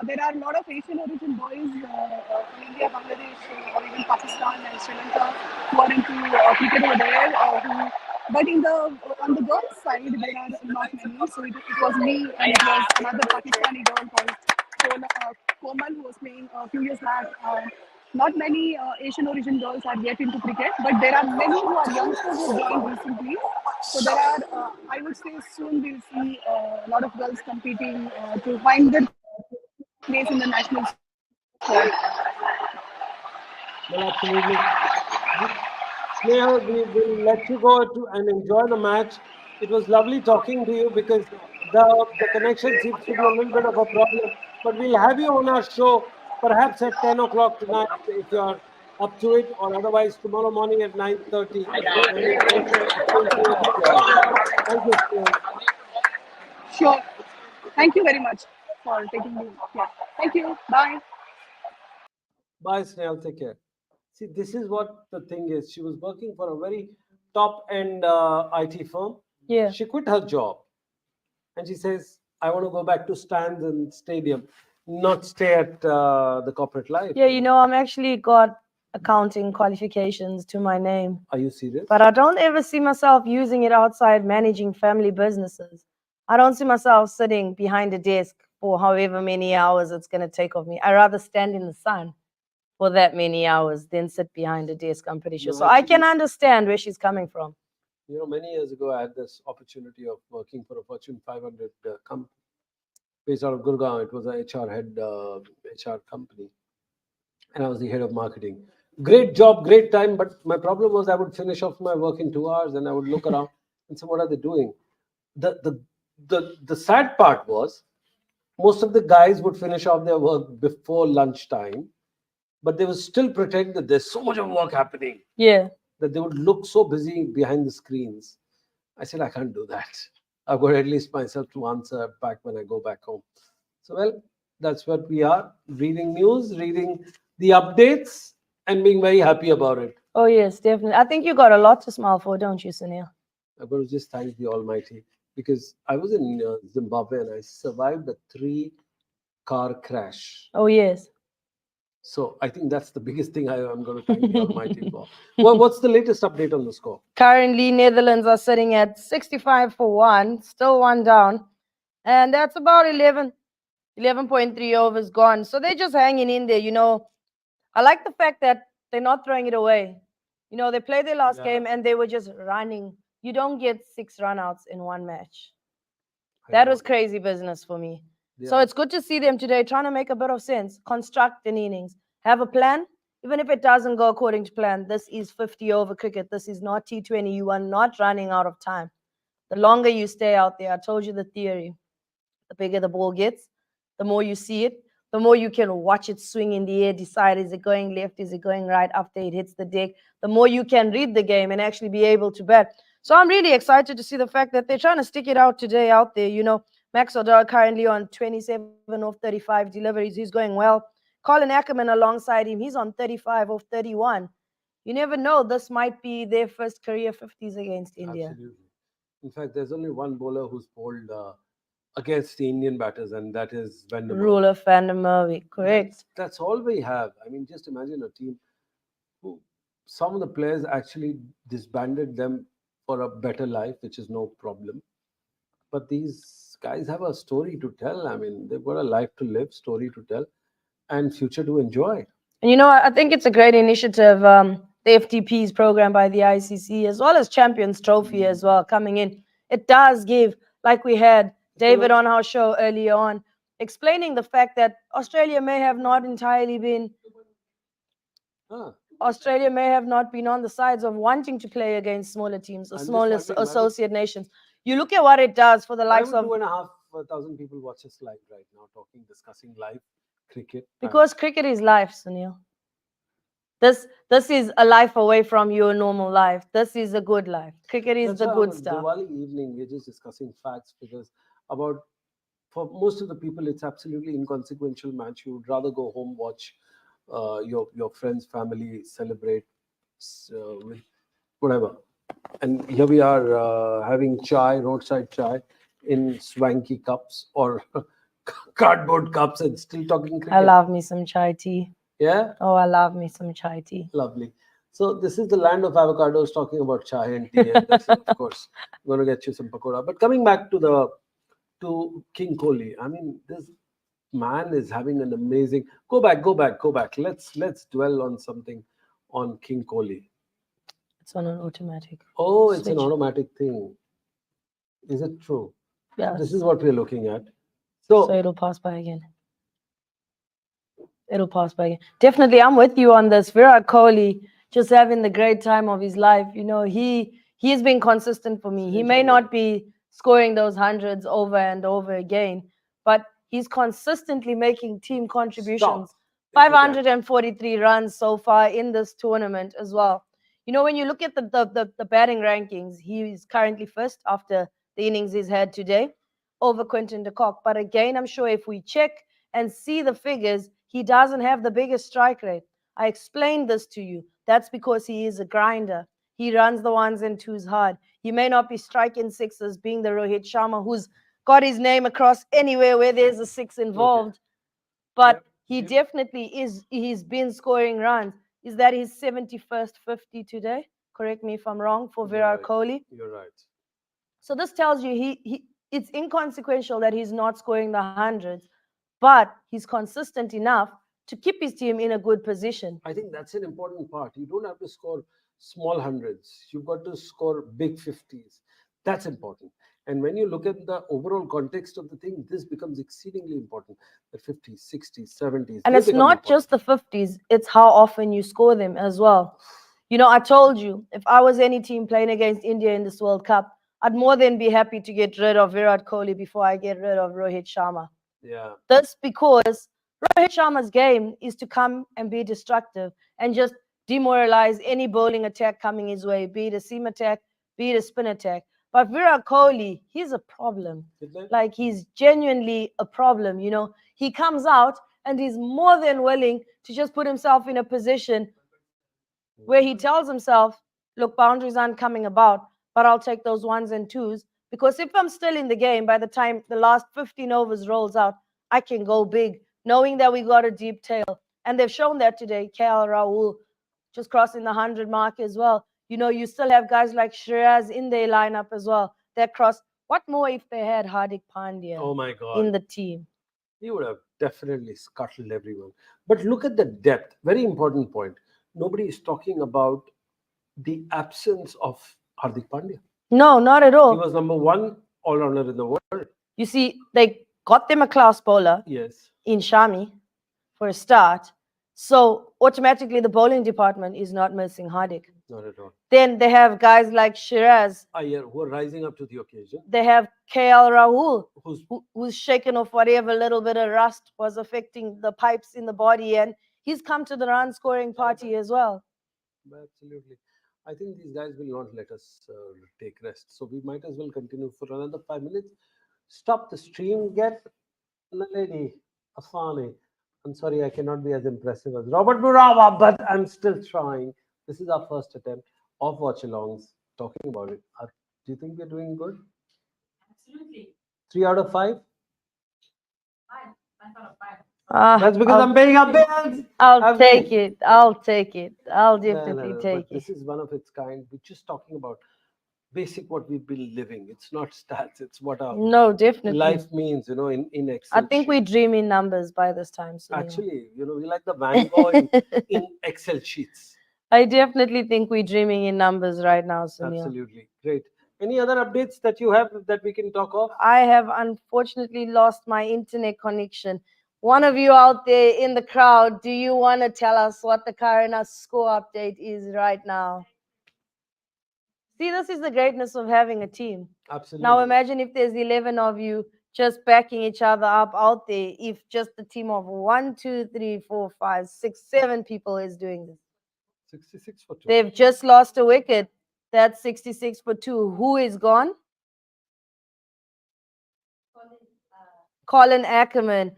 there are a lot of Asian origin boys from India, Bangladesh, or even Pakistan and Sri Lanka who are into cricket over there. But on the girls' side, there are not many. So it was me and it was another Pakistani girl called Komal who was playing a few years back. Not many Asian origin girls are yet into cricket, but there are many who are youngsters who have joined recently. So there are, I would say, soon we'll see a lot of girls competing to find their place in the national squad. Well, absolutely. Snehal, we will let you go to and enjoy the match. It was lovely talking to you because the connection seems to be a little bit of a problem. But we'll have you on our show perhaps at 10 o'clock tonight if you're up to it, or otherwise tomorrow morning at 9:30 when we go to Exclusive. Thank you, Snehal. Sure. Thank you very much for taking me. Yeah. Thank you. Bye. Bye, Snehal. Take care. See, this is what the thing is. She was working for a very top-end IT firm. Yeah. She quit her job and she says, I want to go back to stands and stadium. not stay at the corporate life? Yeah, you know, I'm actually got accounting qualifications to my name, Are you serious? but I don't ever see myself using it outside managing family businesses. I don't see myself sitting behind a desk for however many hours it's going to take of me. I rather stand in the sun for that many hours than sit behind a desk, I'm pretty sure. No, So I actually, can understand where she's coming from. many years ago, I had this opportunity of working for a Fortune 500 company based out of Gurgaon. It was a HR head HR company, and I was the head of marketing. Great job, great time, but my problem was I would finish off my work in 2 hours, and I would look around and say, "What are they doing?" The the the sad part was most of the guys would finish off their work before lunchtime, but they would still pretend that there's so much of work happening Yeah. that they would look so busy behind the screens. I said, I can't do that. I've got at least myself to answer back when I go back home. So, well, that's what we are, reading news, reading the updates, and being very happy about it. Oh, yes, definitely. I think you got a lot to smile for, don't you, Sunil? I've got to just thank the Almighty because I was in Zimbabwe and I survived a 3-car crash. Oh, yes. So I think that's the biggest thing I'm going to thank the Almighty for. Well, what's the latest update on the score? Currently, Netherlands are sitting at 65 for one, still one down. And that's about 11.3 overs gone. So they're just hanging in there. You know, I like the fact that they're not throwing it away. You know, they played their last game and they were just running. You don't get 6 runouts in one match. That was crazy business for me. So it's good to see them today trying to make a bit of sense, construct an innings, have a plan. Even if it doesn't go according to plan, this is 50 over cricket. This is not T20. You are not running out of time. The longer you stay out there, I told you the theory, the bigger the ball gets, the more you see it, the more you can watch it swing in the air, decide is it going left, is it going right after it hits the deck, the more you can read the game and actually be able to bat. So I'm really excited to see the fact that they're trying to stick it out today out there. You know, Max Odell currently on 27 off 35 deliveries. He's going well. Colin Ackerman alongside him, he's on 35 off 31. You never know, this might be their first career 50s against India. Absolutely. In fact, there's only one bowler who's bowled against the Indian batters, and that is Vandermeer. Ruler van der Merwe, correct. That's all we have. I mean, just imagine a team who some of the players actually disbanded them for a better life, which is no problem. But these guys have a story to tell. I mean, they've got a life to live, story to tell, and future to enjoy. And you know, I think it's a great initiative, the FTP's program by the ICC, as well as Champions Trophy as well, coming in. It does give, like we had David on our show earlier on, explaining the fact that Australia may have not entirely been, Australia may have not been on the sides of wanting to play against smaller teams or smaller associate nations. You look at what it does for the likes of 2,500 people watch us live right now, talking, discussing live cricket. Because cricket is life, Sunil. This is a life away from your normal life. This is a good life. Cricket is That's the why good on stuff. Diwali evening, we're just discussing facts because about for most of the people, it's absolutely inconsequential match. You would rather go home, watch your friends, family celebrate with whatever. And here we are having chai, roadside chai, in swanky cups or cardboard cups, and still talking cricket. I love me some chai tea. Yeah. Oh, I love me some chai tea. Lovely. So this is the land of avocados, talking about chai and tea, and this is, of course, going to get you some pakoda. But coming back to King Kohli, I mean, this man is having an amazing. Go back. Let's dwell on something on King Kohli. It's on an automatic. Oh, it's an switch. automatic thing. Is it true? Yes. This is what we're looking at. So it'll pass by again. It'll pass by again. Definitely, I'm with you on this. Virat Kohli just having the great time of his life. You know, he has been consistent for me. He may not be scoring those hundreds over and over again, but he's consistently making team contributions. 543 runs so far in this tournament as well. You know, when you look at the batting rankings, he is currently first after the innings he's had today over Quinton de Kock. But again, I'm sure if we check and see the figures, he doesn't have the biggest strike rate. I explained this to you. That's because he is a grinder. He runs the ones and twos hard. He may not be striking sixes, being the Rohit Sharma who's got his name across anywhere where there's a six involved. but Yeah. he definitely is. He's been scoring runs. Is that his 71st 50 today? Correct me if I'm wrong, for Virat Kohli. You're right. So this tells you it's inconsequential that he's not scoring the hundreds, but he's consistent enough to keep his team in a good position. I think that's an important part. You don't have to score small hundreds. You've got to score big 50s. That's important. And when you look at the overall context of the thing, this becomes exceedingly important. The 50s, 60s, 70s. And they it's become not important. just the 50s, it's how often you score them as well. You know, I told you, if I was any team playing against India in this World Cup, I'd more than be happy to get rid of Virat Kohli before I get rid of Rohit Sharma. Yeah. That's because Rohit Sharma's game is to come and be destructive and just demoralize any bowling attack coming his way, be it a seam attack, be it a spin attack. But Virat Kohli, he's a problem. Like, he's genuinely a problem. You know, he comes out and he's more than willing to just put himself in a position where he tells himself, look, boundaries aren't coming about, but I'll take those ones and twos, because if I'm still in the game by the time the last 15 overs rolls out, I can go big, knowing that we got a deep tail. And they've shown that today. KL Rahul just crossing the 100 mark as well. You know, you still have guys like Shiraz in their lineup as well that crossed. What more if they had Hardik Pandya Oh my God. in the team? He would have definitely scuttled everyone. But look at the depth. Very important point. Nobody is talking about the absence of Hardik Pandya. No, not at He all. was number one all-rounder in the world. You see, they got them a class bowler Yes. in Shami for a start. So automatically the bowling department is not missing Hardik. Not at all. Then they have guys like Shiraz. Iyer, who are rising up to the occasion. They have KL Rahul, Who's who's shaken off whatever little bit of rust was affecting the pipes in the body, and he's come to the run scoring party as well. absolutely. I think these guys will not let us take rest. So we might as well continue for another 5 minutes. Stop the stream. Get Naledi Afani. I'm sorry, I cannot be as impressive as Robert Murava, but I'm still trying. This is our first attempt of watch alongs talking about it. Do you think we're doing good? Absolutely. 3 out of 5? Fine. 5 out of 5. That's because I'm paying up bills. I'll I've take been- it. I'll take it. I'll No, definitely but take it. this is one of its kind. We're just talking about basic what we've been living. It's not stats. It's what our No, definitely. life means, in Excel. I think we dream in numbers by this time. Sunil. actually, we like the Van Gogh in Excel sheets. I definitely think we're dreaming in numbers right now, Sunil. Absolutely. Great. Any other updates that you have that we can talk of? I have unfortunately lost my internet connection. One of you out there in the crowd, do you want to tell us what the current score update is right now? See, this is the greatness of having a team. Absolutely. Now imagine if there's 11 of you just backing each other up out there. If just a team of 1, 2, 3, 4, 5, 6, 7 people is doing this. 66 for 2. They've just lost a wicket. That's 66 for 2. Who is gone? Colin Ackerman.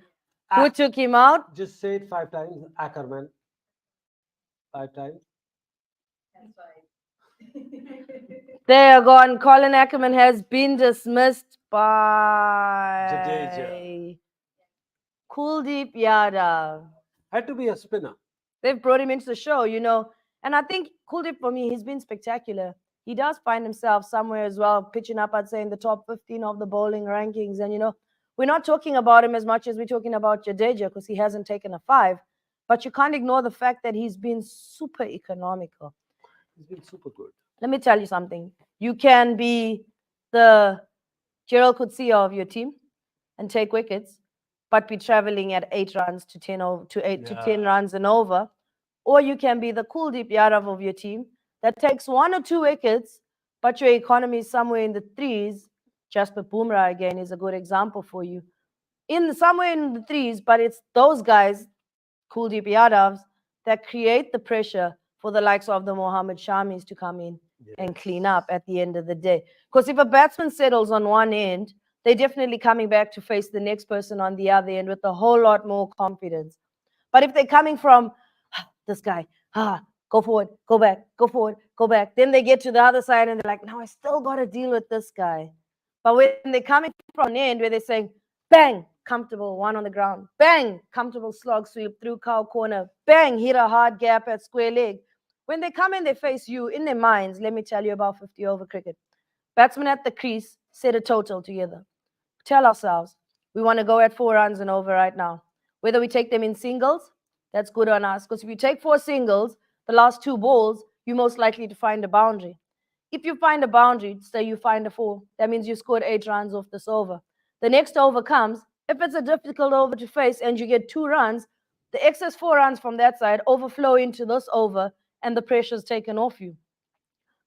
Who took him out? Just say it 5 times. Ackerman. 5 times. They are gone. Colin Ackerman has been dismissed by Jadeja. Kuldeep Yadav. Had to be a spinner. They've brought him into the show, And I think Kuldeep, for me, he's been spectacular. He does find himself somewhere as well, pitching up, I'd say, in the top 15 of the bowling rankings. And, we're not talking about him as much as we're talking about Jadeja because he hasn't taken a 5. But you can't ignore the fact that he's been super economical. He's been super good. Let me tell you something. You can be the Gerald Coetzee of your team and take wickets, but be traveling at 8 runs to 10 to 10 runs and over. Or you can be the Kuldeep Yadav of your team that takes 1 or 2 wickets, but your economy is somewhere in the 3s. Jasper Bumrah again is a good example for you. Somewhere in the 3s, but it's those guys, Kuldeep Yadavs, that create the pressure for the likes of the Mohammad Shamis to come in and clean up at the end of the day. Because if a batsman settles on one end, they're definitely coming back to face the next person on the other end with a whole lot more confidence. But if they're coming from this guy, go forward, go back, go forward, go back, then they get to the other side and they're like, now I still got to deal with this guy. But when they're coming from an end where they're saying, bang, comfortable, one on the ground. Bang, comfortable slog sweep through cow corner. Bang, hit a hard gap at square leg. When they come and they face you, in their minds, let me tell you about 50 over cricket. Batsmen at the crease set a total together. Tell ourselves, we want to go at 4 runs and over right now. Whether we take them in singles, that's good on us. Because if you take 4 singles, the last 2 balls, you're most likely to find a boundary. If you find a boundary, say you find a 4, that means you scored 8 runs off this over. The next over comes. If it's a difficult over to face and you get 2 runs, the excess 4 runs from that side overflow into this over and the pressure is taken off you.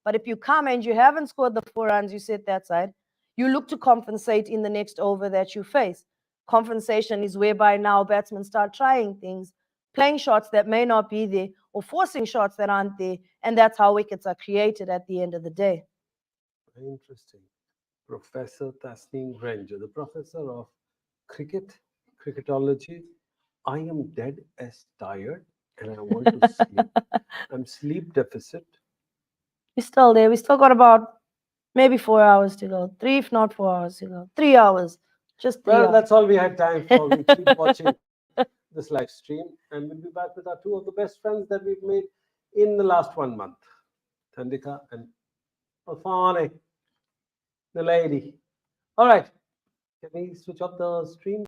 But if you come and you haven't scored the 4 runs you set that side, you look to compensate in the next over that you face. Compensation is whereby now batsmen start trying things, playing shots that may not be there or forcing shots that aren't there, and that's how wickets are created at the end of the day. Very interesting. Professor Tasneem Ranger, the professor of cricket, cricketology. I am dead as tired and I want to sleep. I'm sleep deficit. We're still there. We still got about maybe 4 hours to go. 3, if not 4 hours to go. 3 hours. Just 3 Well, hours. that's all we had time for. We keep watching this live stream and we'll be back with our 2 of the best friends that we've made in the last 1 month. Thandika and Alfane, the lady. All right. Can we switch off the stream?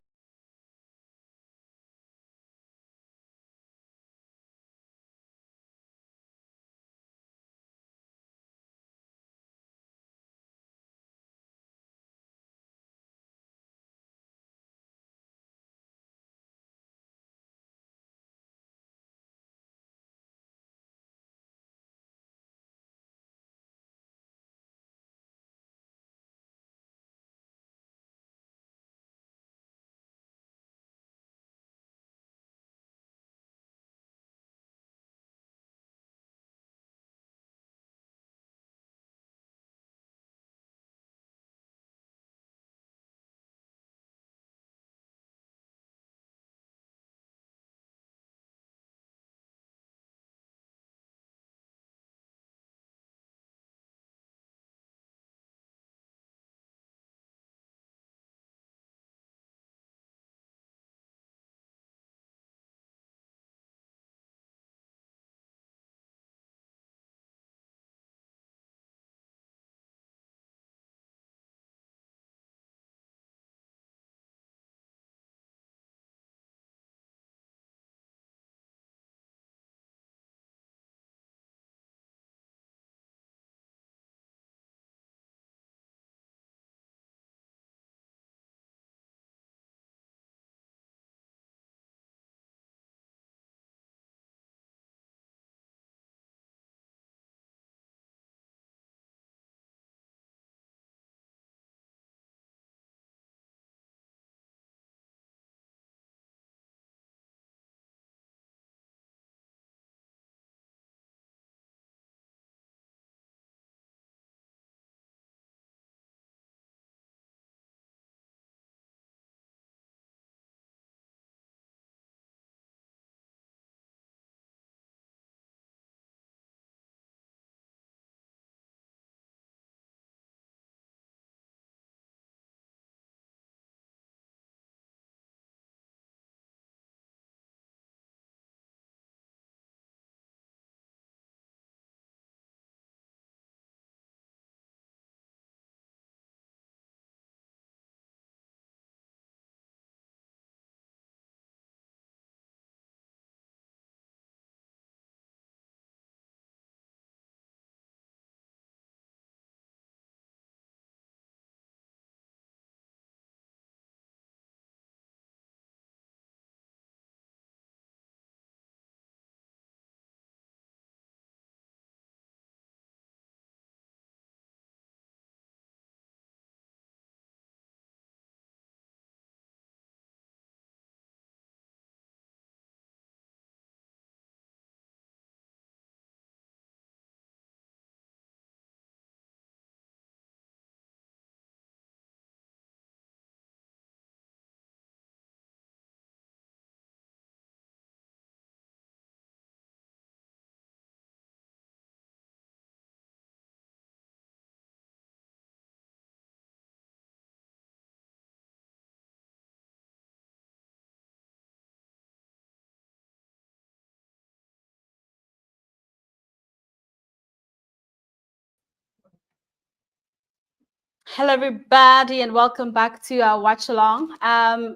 Hello, everybody, and welcome back to our watch along.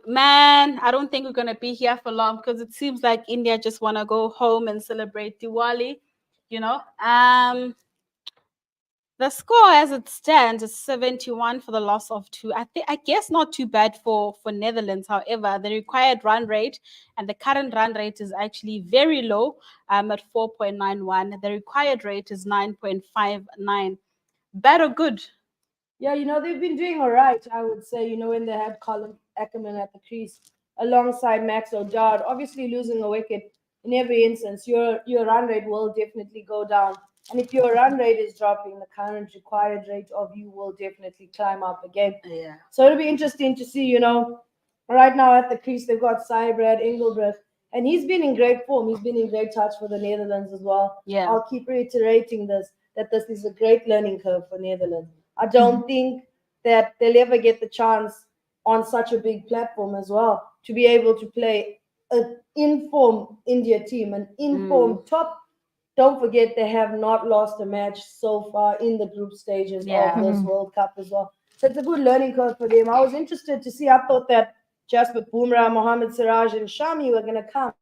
Man, I don't think we're gonna be here for long because it seems like India just wanna go home and celebrate Diwali. You know, the score as it stands is 71 for the loss of two. I guess not too bad for Netherlands. However, the required run rate and the current run rate is actually very low. At 4.91. The required rate is 9.59. Bad or good? Yeah, they've been doing all right, I would say, when they had Colin Ackerman at the crease alongside Max O'Dowd. Obviously, losing a wicket in every instance, your run rate will definitely go down. And if your run rate is dropping, the current required rate of you will definitely climb up again. Yeah. So it'll be interesting to see, right now at the crease, they've got Cybrad Engelbrecht, and he's been in great form. He's been in great touch for the Netherlands as well. Yeah. I'll keep reiterating that this is a great learning curve for Netherlands. I don't think that they'll ever get the chance on such a big platform as well to be able to play an informed India team, an informed top. Don't forget they have not lost a match so far in the group stages of this World Cup as well. So it's a good learning curve for them. I was interested to see. I thought that Jasper Bumrah, Mohammad Siraj, and Shami were going to come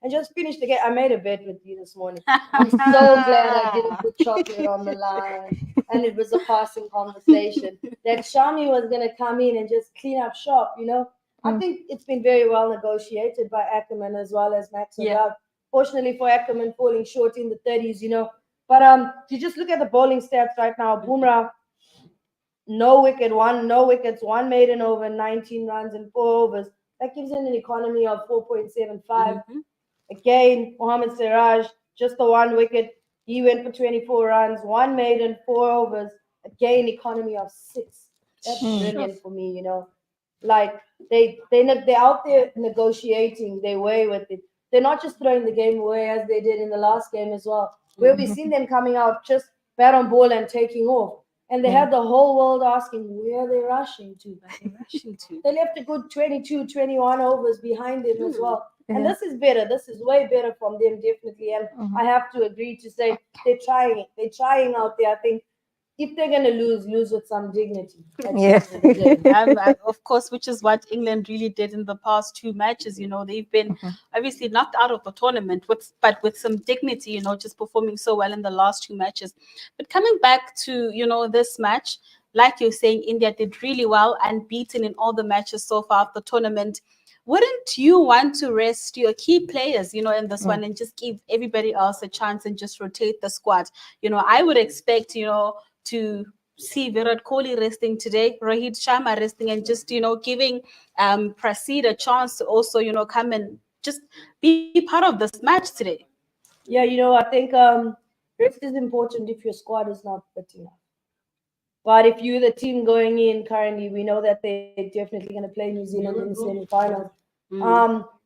and just finish the game. I made a bet with you this morning. I'm so glad I didn't put chocolate on the line, and it was a passing conversation that Shami was going to come in and just clean up shop. I think it's been very well negotiated by Ackerman as well as Max O'Dowd. Fortunately for Ackerman, falling short in the 30s. But you just look at the bowling stats right now. Bumrah, no wickets, one maiden over, 19 runs and 4 overs. That gives him an economy of 4.75. Again, Mohammad Siraj, just the 1 wicket. He went for 24 runs, 1 maiden, 4 overs. Again, economy of 6. That's brilliant for me. Like they're out there negotiating their way with it. They're not just throwing the game away as they did in the last game as well, where we've seen them coming out just bat on ball and taking off. And they had the whole world asking, where are they rushing to? They left a good 22, 21 overs behind them as well. And this is better. This is way better from them, definitely. And I have to agree to say they're trying it. They're trying out there. I think if they're going to lose with some dignity. Of course, which is what England really did in the past 2 matches. They've been obviously knocked out of the tournament, but with some dignity, just performing so well in the last 2 matches. But coming back to, this match, like you're saying, India did really well, unbeaten in all the matches so far of the tournament. Wouldn't you want to rest your key players, in this one and just give everybody else a chance and just rotate the squad? I would expect, to see Virat Kohli resting today, Rohit Sharma resting, and just, giving Prasid a chance to also, come and just be part of this match today. Yeah, I think rest is important if your squad is not fit enough. But if you're the team going in currently, we know that they're definitely going to play New Zealand in the semi-finals.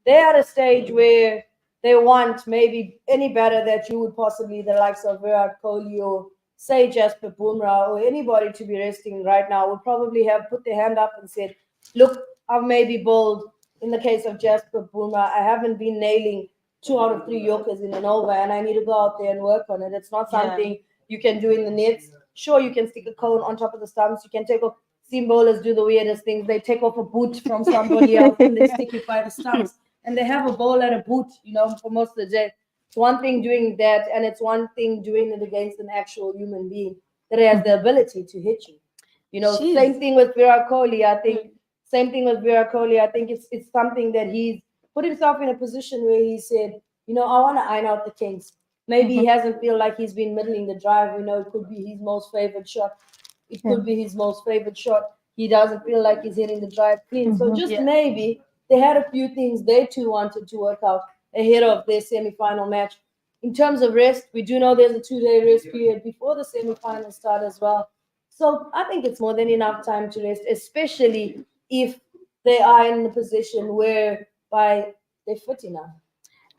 They're at a stage where they want maybe any batter that you would possibly, the likes of Virat Kohli or say Jasper Bumrah or anybody to be resting right now, would probably have put their hand up and said, look, I've maybe bowled, in the case of Jasper Bumrah, I haven't been nailing 2 out of 3 Yorkers in an over, and I need to go out there and work on it. It's not something you can do in the nets. Sure, you can stick a cone on top of the stumps. You can take off. Seam bowlers do the weirdest things. They take off a boot from somebody else and they stick it by the stumps. And they have a bowl at a boot, for most of the day. It's one thing doing that, and it's one thing doing it against an actual human being that has the ability to hit you. Same thing with Virat Kohli. I think it's something that he's put himself in a position where he said, I want to iron out the kinks. Maybe he hasn't feel like he's been middling the drive. It could be his most favorite shot. He doesn't feel like he's hitting the drive clean. So just maybe they had a few things they too wanted to work out ahead of their semi-final match. In terms of rest, we do know there's a 2-day rest period before the semi-final start as well. So I think it's more than enough time to rest, especially if they are in a position whereby they're fit enough.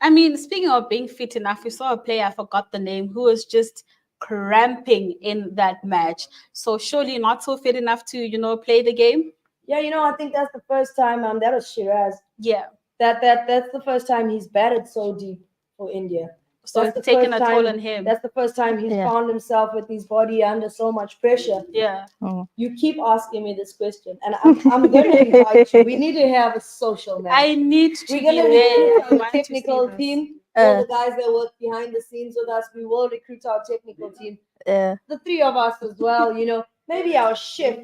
I mean, speaking of being fit enough, we saw a player, I forgot the name, who was just cramping in that match. So surely not so fit enough to, play the game. Yeah, I think that's the first time that was Shiraz. Yeah. That's the first time he's batted so deep for India. So That's it's the taken first a toll time- on him. That's the first time he's Yeah. found himself with his body under so much pressure. Yeah. You keep asking me this question, and I'm going to invite you. We need to have a social match. I need to We're be going to there. recruit I our want to see technical this. team. All Uh. the guys that work behind the scenes with us, we will recruit our technical team. Yeah. The three of us as well, you know, maybe our chef.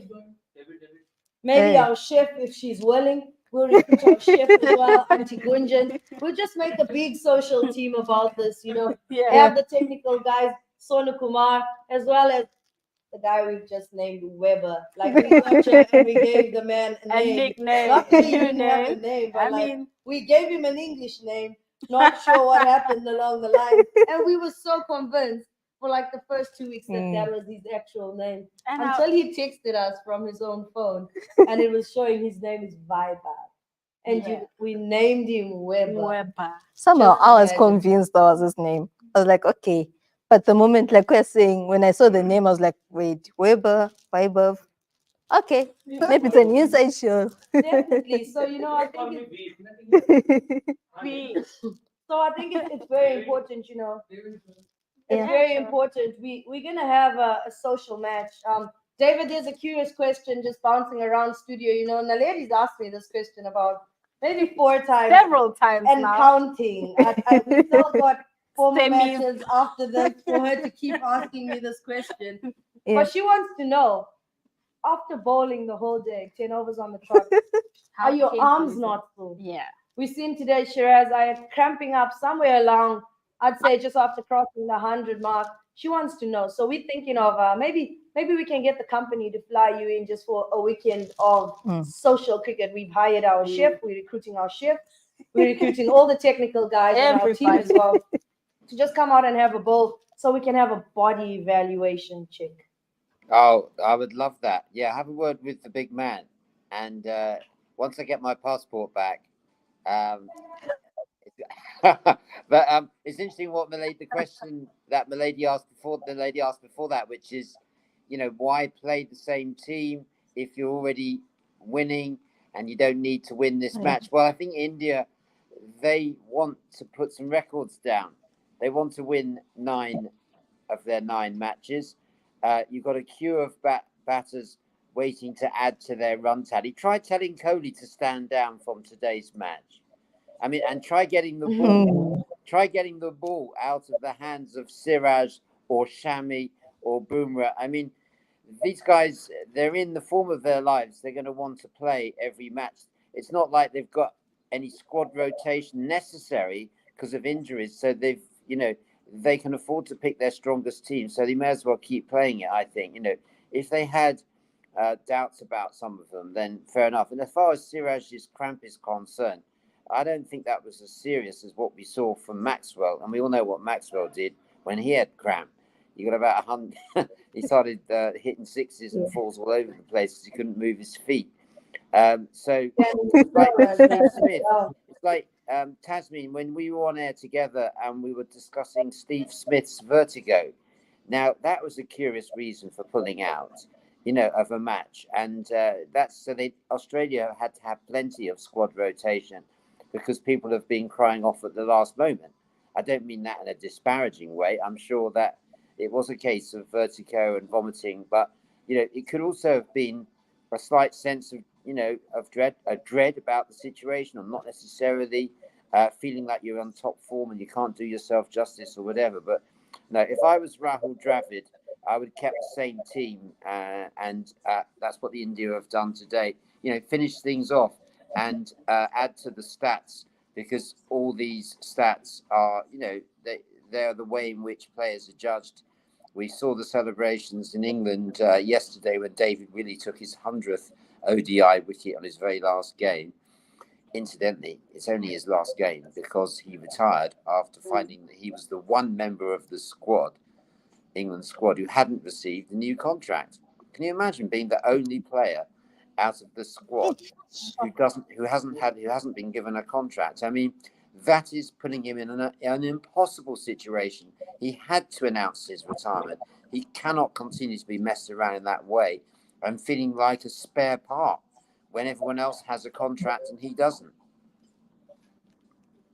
Maybe Yeah. our chef, if she's willing, we'll recruit our chef as well, Auntie Gunjan. We'll just make a big social team about this, you know. Yeah. Have the technical guys, Sonu Kumar, as well as the guy we've just named Weber. Like we nurtured and we gave the man a A name. nickname. Not that he New didn't have a name. name, but I like mean, we gave him an English name. Not sure what happened along the line, and we were so convinced for like the first 2 weeks that that was his actual name and until he texted us from his own phone, and it was showing his name is Viber, and we named him Weber. Weber. Somehow Just I was imagine. convinced that was his name. I was like, okay. But the moment, like we're saying, when I saw the name, I was like, wait, Weber, Weber. Okay, maybe it's an inside show. Definitely. So you know, I think it's very important. You know, it's Yeah. very important. We're gonna have a social match. David, there's a curious question just bouncing around studio. You know, Naledi's asked me this question about maybe 4 times Several times and now. counting. We still got 4 more Semis. matches after this for her to keep asking me this question. Yeah. But she wants to know, after bowling the whole day, 10 overs on the trot, How are your painful arms is it? not full? Yeah. We seen today, Shiraz, I had cramping up somewhere along, I'd say just after crossing the 100 mark. She wants to know. So we're thinking of maybe we can get the company to fly you in just for a weekend of social cricket. We've hired our chef, we're recruiting our chef, we're recruiting all the technical guys on our team as well to just come out and have a bowl so we can have a body evaluation check. Oh, I would love that. Yeah, have a word with the big man, and once I get my passport back, but it's interesting what the question that the lady asked before that, which is, you know, why play the same team if you're already winning and you don't need to win this match? Well, I think India, they want to put some records down. They want to win 9 of their 9 matches. You've got a queue of batters waiting to add to their run tally. Try telling Kohli to stand down from today's match. I mean, and try getting the ball. Try getting the ball out of the hands of Siraj or Shami or Bumrah. I mean, these guys, they're in the form of their lives. They're going to want to play every match. It's not like they've got any squad rotation necessary because of injuries. So they've, you know, they can afford to pick their strongest team. So they may as well keep playing it, I think. You know, if they had doubts about some of them, then fair enough. And as far as Siraj's cramp is concerned, I don't think that was as serious as what we saw from Maxwell. And we all know what Maxwell did when he had cramp. He got about 100. He started hitting sixes and falls all over the place because he couldn't move his feet. So it's like Steve Smith. It's like Tasmin, when we were on air together and we were discussing Steve Smith's vertigo. Now, that was a curious reason for pulling out, you know, of a match. And Australia had to have plenty of squad rotation because people have been crying off at the last moment. I don't mean that in a disparaging way. I'm sure that it was a case of vertigo and vomiting, but, you know, it could also have been a slight sense of, you know, of dread about the situation, or not necessarily feeling like you're on top form and you can't do yourself justice or whatever. But no, if I was Rahul Dravid, I would have kept the same team, and that's what the India have done today. You know, finish things off and add to the stats, because all these stats are, you know, they're the way in which players are judged. We saw the celebrations in England yesterday when David Willey took his 100th ODI wicket on his very last game. Incidentally, it's only his last game because he retired after finding that he was the one member of the squad, England squad, who hadn't received a new contract. Can you imagine being the only player out of the squad who hasn't been given a contract? I mean, that is putting him in an impossible situation. He had to announce his retirement. He cannot continue to be messed around in that way and feeling like a spare part when everyone else has a contract and he doesn't.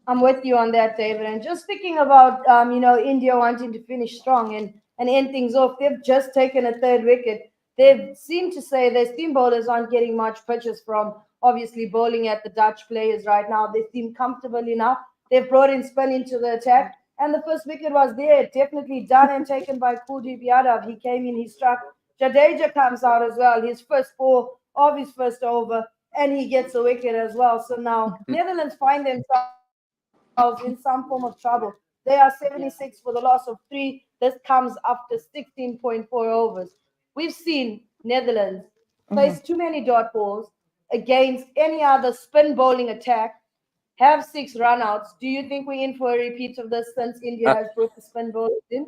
I'm with you on that, David. And just thinking about, India wanting to finish strong and end things off, they've just taken a third wicket. They've seemed to say their spin bowlers aren't getting much pitches from obviously bowling at the Dutch players right now. They seem comfortable enough. They've brought in spin into the attack. And the first wicket was there, definitely done and taken by Kuldeep Yadav. He came in, he struck. Jadeja comes out as well, his first ball of his first over, and he gets a wicket as well. So now Netherlands find themselves in some form of trouble. They are 76 for the loss of 3. This comes after 16.4 overs. We've seen Netherlands place too many dot balls against any other spin bowling attack, have 6 runouts. Do you think we're in for a repeat of this since India has brought the spin bowlers in?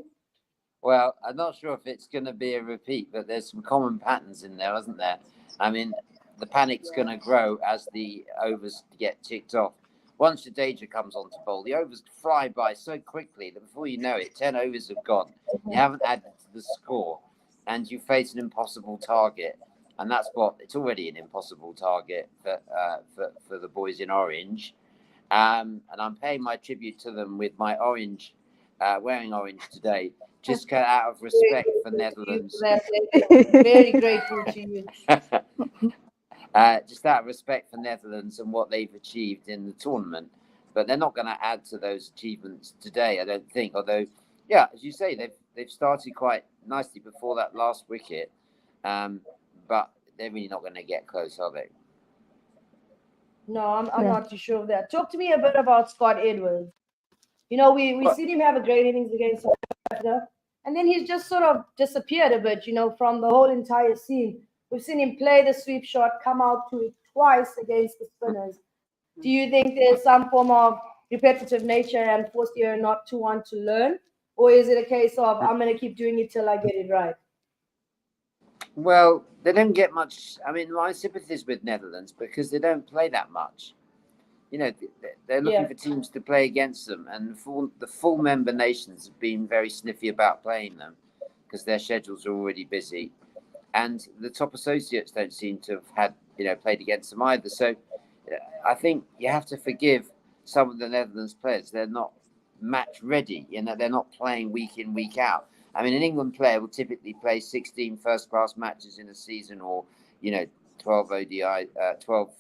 Well, I'm not sure if it's going to be a repeat, but there's some common patterns in there, isn't there? I mean, the panic's going to grow as the overs get ticked off. Once Jadeja comes on to bowl, the overs fly by so quickly that before you know it, 10 overs have gone. You haven't added to the score, and you face an impossible target. And that's it's already an impossible target for the boys in orange. And I'm paying my tribute to them with my orange, wearing orange today, just out of respect for Netherlands. Very grateful to you. Just out of respect for Netherlands and what they've achieved in the tournament. But they're not going to add to those achievements today, I don't think. Although, yeah, as you say, they've started quite nicely before that last wicket. But they're really not going to get close, are they? No, I'm not too sure of that. Talk to me a bit about Scott Edwards. We seen him have a great innings against South Africa, and then he's just sort of disappeared a bit, from the whole entire scene. We've seen him play the sweep shot, come out to it twice against the spinners. Do you think there's some form of repetitive nature and forced here not to want to learn? Or is it a case of, I'm going to keep doing it till I get it right? Well, they don't get much. I mean, my sympathies with Netherlands because they don't play that much. They're looking for teams to play against them, and the full member nations have been very sniffy about playing them because their schedules are already busy, and the top associates don't seem to have had played against them either. So I think you have to forgive some of the Netherlands players. They're not match ready. They're not playing week in, week out. I mean, an England player will typically play 16 first-class matches in a season, or 12 ODI, 12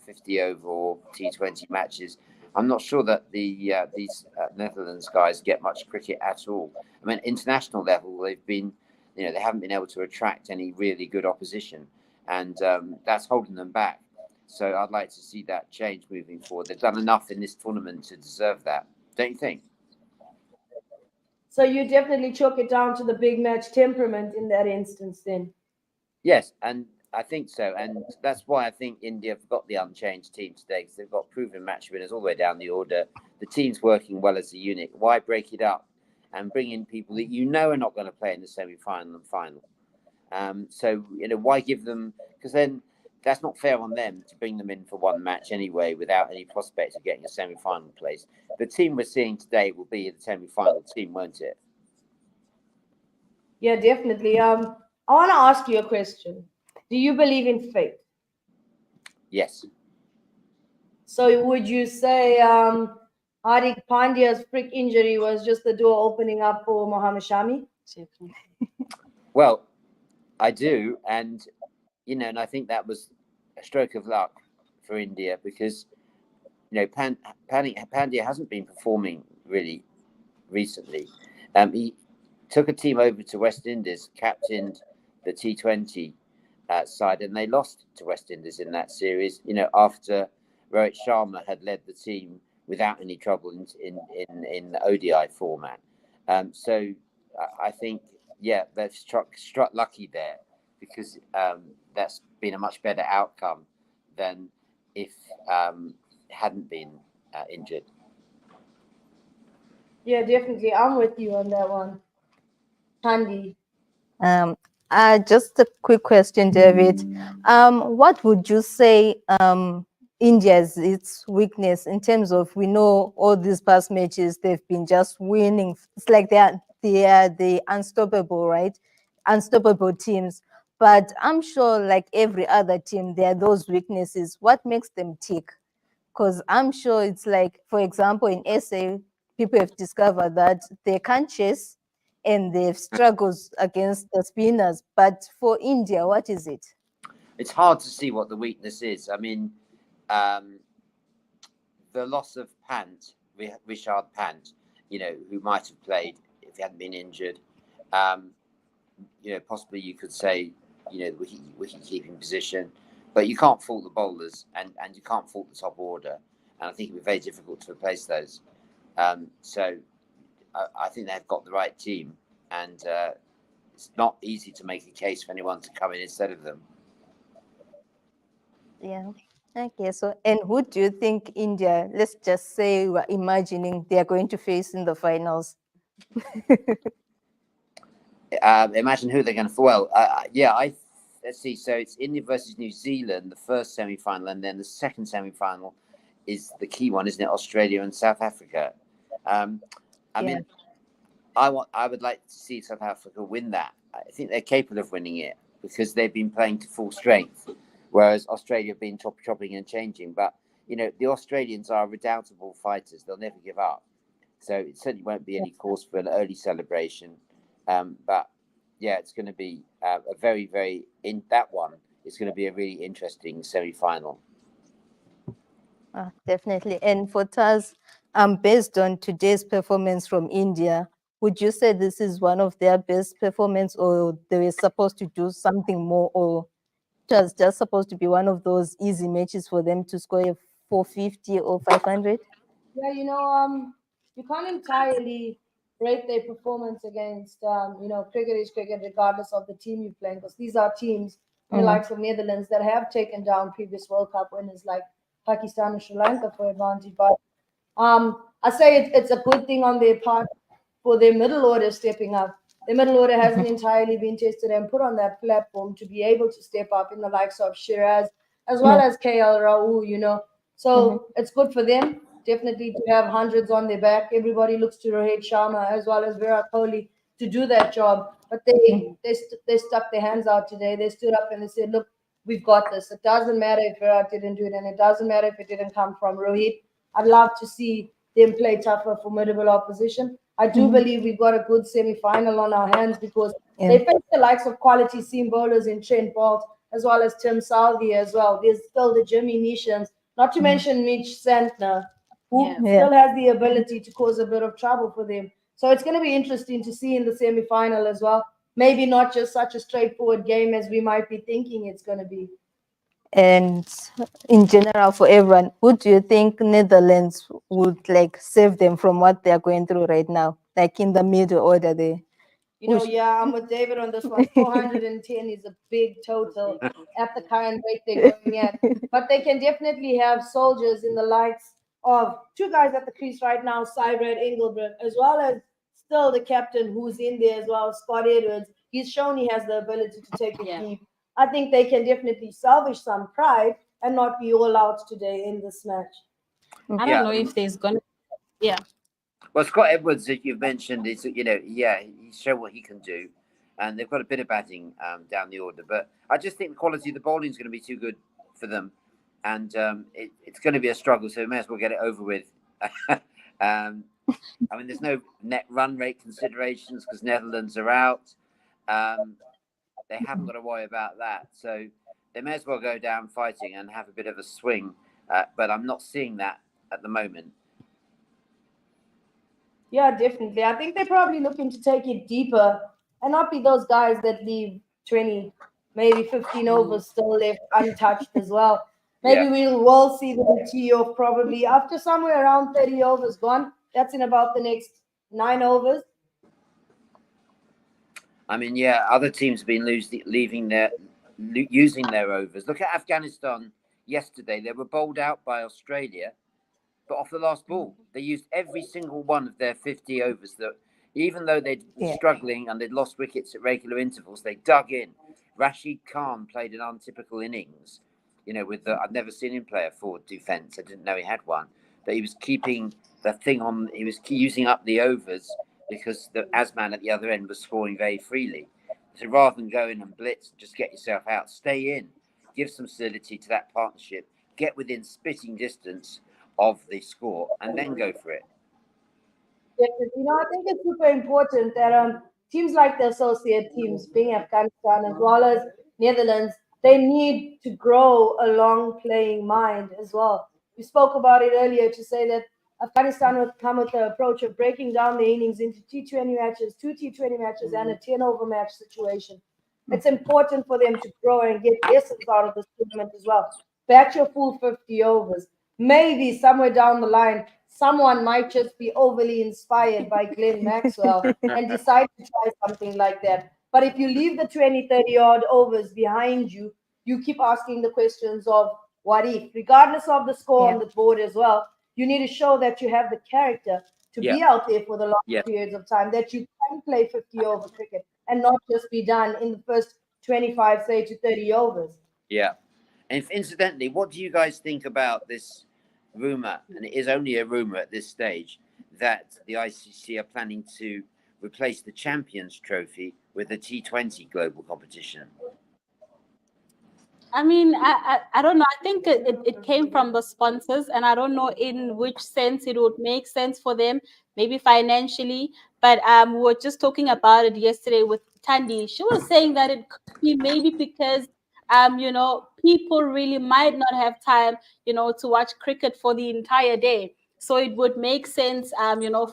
50 over or T20 matches. I'm not sure that these Netherlands guys get much cricket at all. I mean, international level, they've been, they haven't been able to attract any really good opposition, and that's holding them back. So I'd like to see that change moving forward. They've done enough in this tournament to deserve that, don't you think? So you definitely chalk it down to the big match temperament in that instance, then? Yes, and I think so, and that's why I think India have got the unchanged team today, because they've got proven match winners all the way down the order. The team's working well as a unit. Why break it up and bring in people that are not going to play in the semi-final and final? So why give them? Because then that's not fair on them to bring them in for one match anyway, without any prospect of getting a semi-final place. The team we're seeing today will be the semi-final team, won't it? Yeah, definitely. I want to ask you a question. Do you believe in fate? Yes. So would you say Hardik Pandya's freak injury was just the door opening up for Mohammad Shami? Well, I do, and and I think that was a stroke of luck for India because Pandya hasn't been performing really recently. He took a team over to West Indies, captained the T20 side, and they lost to West Indies in that series. After Rohit Sharma had led the team without any trouble in the ODI format. So I think, they've struck lucky there because that's been a much better outcome than if hadn't been injured. Yeah, definitely. I'm with you on that one. Tandy. Just a quick question, David. What would you say India's its weakness in terms of, we know all these past matches they've been just winning. It's like they are the unstoppable, right? Unstoppable teams. But I'm sure, like every other team, there are those weaknesses. What makes them tick? Because I'm sure it's like, for example, in SA, people have discovered that they can't chase and they've struggles against the spinners. But for India, what is it? It's hard to see what the weakness is. I mean, the loss of Pant, Richard Pant, who might have played if he hadn't been injured. Possibly you could say, the wicket-keeping position, but you can't fault the bowlers and you can't fault the top order. And I think it'd be very difficult to replace those. So I think they've got the right team, and it's not easy to make a case for anyone to come in instead of them. Yeah. Okay. So, and who do you think India, let's just say we're imagining they are going to face in the finals? Imagine who they're going to. Well, let's see. So it's India versus New Zealand, the first semi-final, and then the second semi-final is the key one, isn't it? Australia and South Africa. I mean, I would like to see South Africa win that. I think they're capable of winning it because they've been playing to full strength, whereas Australia have been chopping and changing. But the Australians are redoubtable fighters; they'll never give up. So it certainly won't be any cause for an early celebration. But yeah, it's going to be a very, very in that one. It's going to be a really interesting semi-final. Definitely. And for Taz, based on today's performance from India, would you say this is one of their best performance, or they were supposed to do something more, or it was just supposed to be one of those easy matches for them to score a 450 or 500? Yeah, you can't entirely rate their performance against, cricket is cricket, regardless of the team you're playing, because these are teams, the likes of Netherlands, that have taken down previous World Cup winners like Pakistan and Sri Lanka for advantage. But I say it's a good thing on their part for their middle order stepping up. The middle order hasn't entirely been tested and put on that platform to be able to step up in the likes of Shiraz as well as KL Rahul, So it's good for them, definitely, to have hundreds on their back. Everybody looks to Rohit Sharma as well as Virat Kohli to do that job. But they stuck their hands out today. They stood up and they said, look, we've got this. It doesn't matter if Virat didn't do it, and it doesn't matter if it didn't come from Rohit. I'd love to see them play tougher, formidable opposition. I do believe we've got a good semi-final on our hands because they face the likes of quality seam bowlers in Trent Boult as well as Tim Southee as well. There's still the Jimmy Neeshams, not to mention Mitch Santner, who still has the ability to cause a bit of trouble for them. So it's going to be interesting to see in the semi-final as well. Maybe not just such a straightforward game as we might be thinking it's going to be. And in general, for everyone, who do you think Netherlands would save them from what they're going through right now? Like in the middle order there. I'm with David on this one. 410 is a big total at the current rate they're going at. But they can definitely have soldiers in the likes of two guys at the crease right now, Cybert Engelbert, as well as still the captain who's in there as well, Scott Edwards. He's shown he has the ability to take it deep. I think they can definitely salvage some pride and not be all out today in this match. I don't know if there's going to... Well, Scott Edwards, as you've mentioned, is he's shown what he can do, and they've got a bit of batting down the order. But I just think the quality of the bowling is going to be too good for them, and it's going to be a struggle. So we may as well get it over with. I mean, there's no net run rate considerations because Netherlands are out. They haven't got to worry about that, so they may as well go down fighting and have a bit of a swing. But I'm not seeing that at the moment. Yeah, definitely. I think they're probably looking to take it deeper and not be those guys that leave 20, maybe 15 overs still left untouched as well. Maybe we'll see them tee off probably after somewhere around 30 overs gone. That's in about the next 9 overs. I mean, other teams have been using their overs. Look at Afghanistan yesterday. They were bowled out by Australia. But off the last ball, they used every single one of their 50 overs. That even though they'd struggling and they'd lost wickets at regular intervals, they dug in. Rashid Khan played an untypical innings. I've never seen him play a forward defence. I didn't know he had one, but he was keeping the thing on. He was using up the overs because the Asman at the other end was scoring very freely. So rather than go in and blitz, just get yourself out, stay in, give some solidity to that partnership. get within spitting distance of the score, and then go for it. Definitely. I think it's super important that teams like the associate teams, being Afghanistan as well as Netherlands, they need to grow a long playing mind as well. We spoke about it earlier to say that Afghanistan would come with the approach of breaking down the innings into T20 matches, two T20 matches, and a 10-over match situation. It's important for them to grow and get essence out of this tournament as well. Bat your full 50 overs. Maybe somewhere down the line, someone might just be overly inspired by Glenn Maxwell and decide to try something like that. But if you leave the 20, 30 odd overs behind you, you keep asking the questions of what if, regardless of the score on the board as well. You need to show that you have the character to be out there for the long periods of time, that you can play 50 over cricket and not just be done in the first 25, say, to 30 overs. Yeah. And incidentally, what do you guys think about this rumor, and it is only a rumor at this stage, that the ICC are planning to replace the Champions Trophy with the T20 global competition? I mean, I don't know. I think it came from the sponsors, and I don't know in which sense it would make sense for them, maybe financially. But we were just talking about it yesterday with Tandy. She was saying that it could be maybe because people really might not have time, to watch cricket for the entire day. So it would make sense,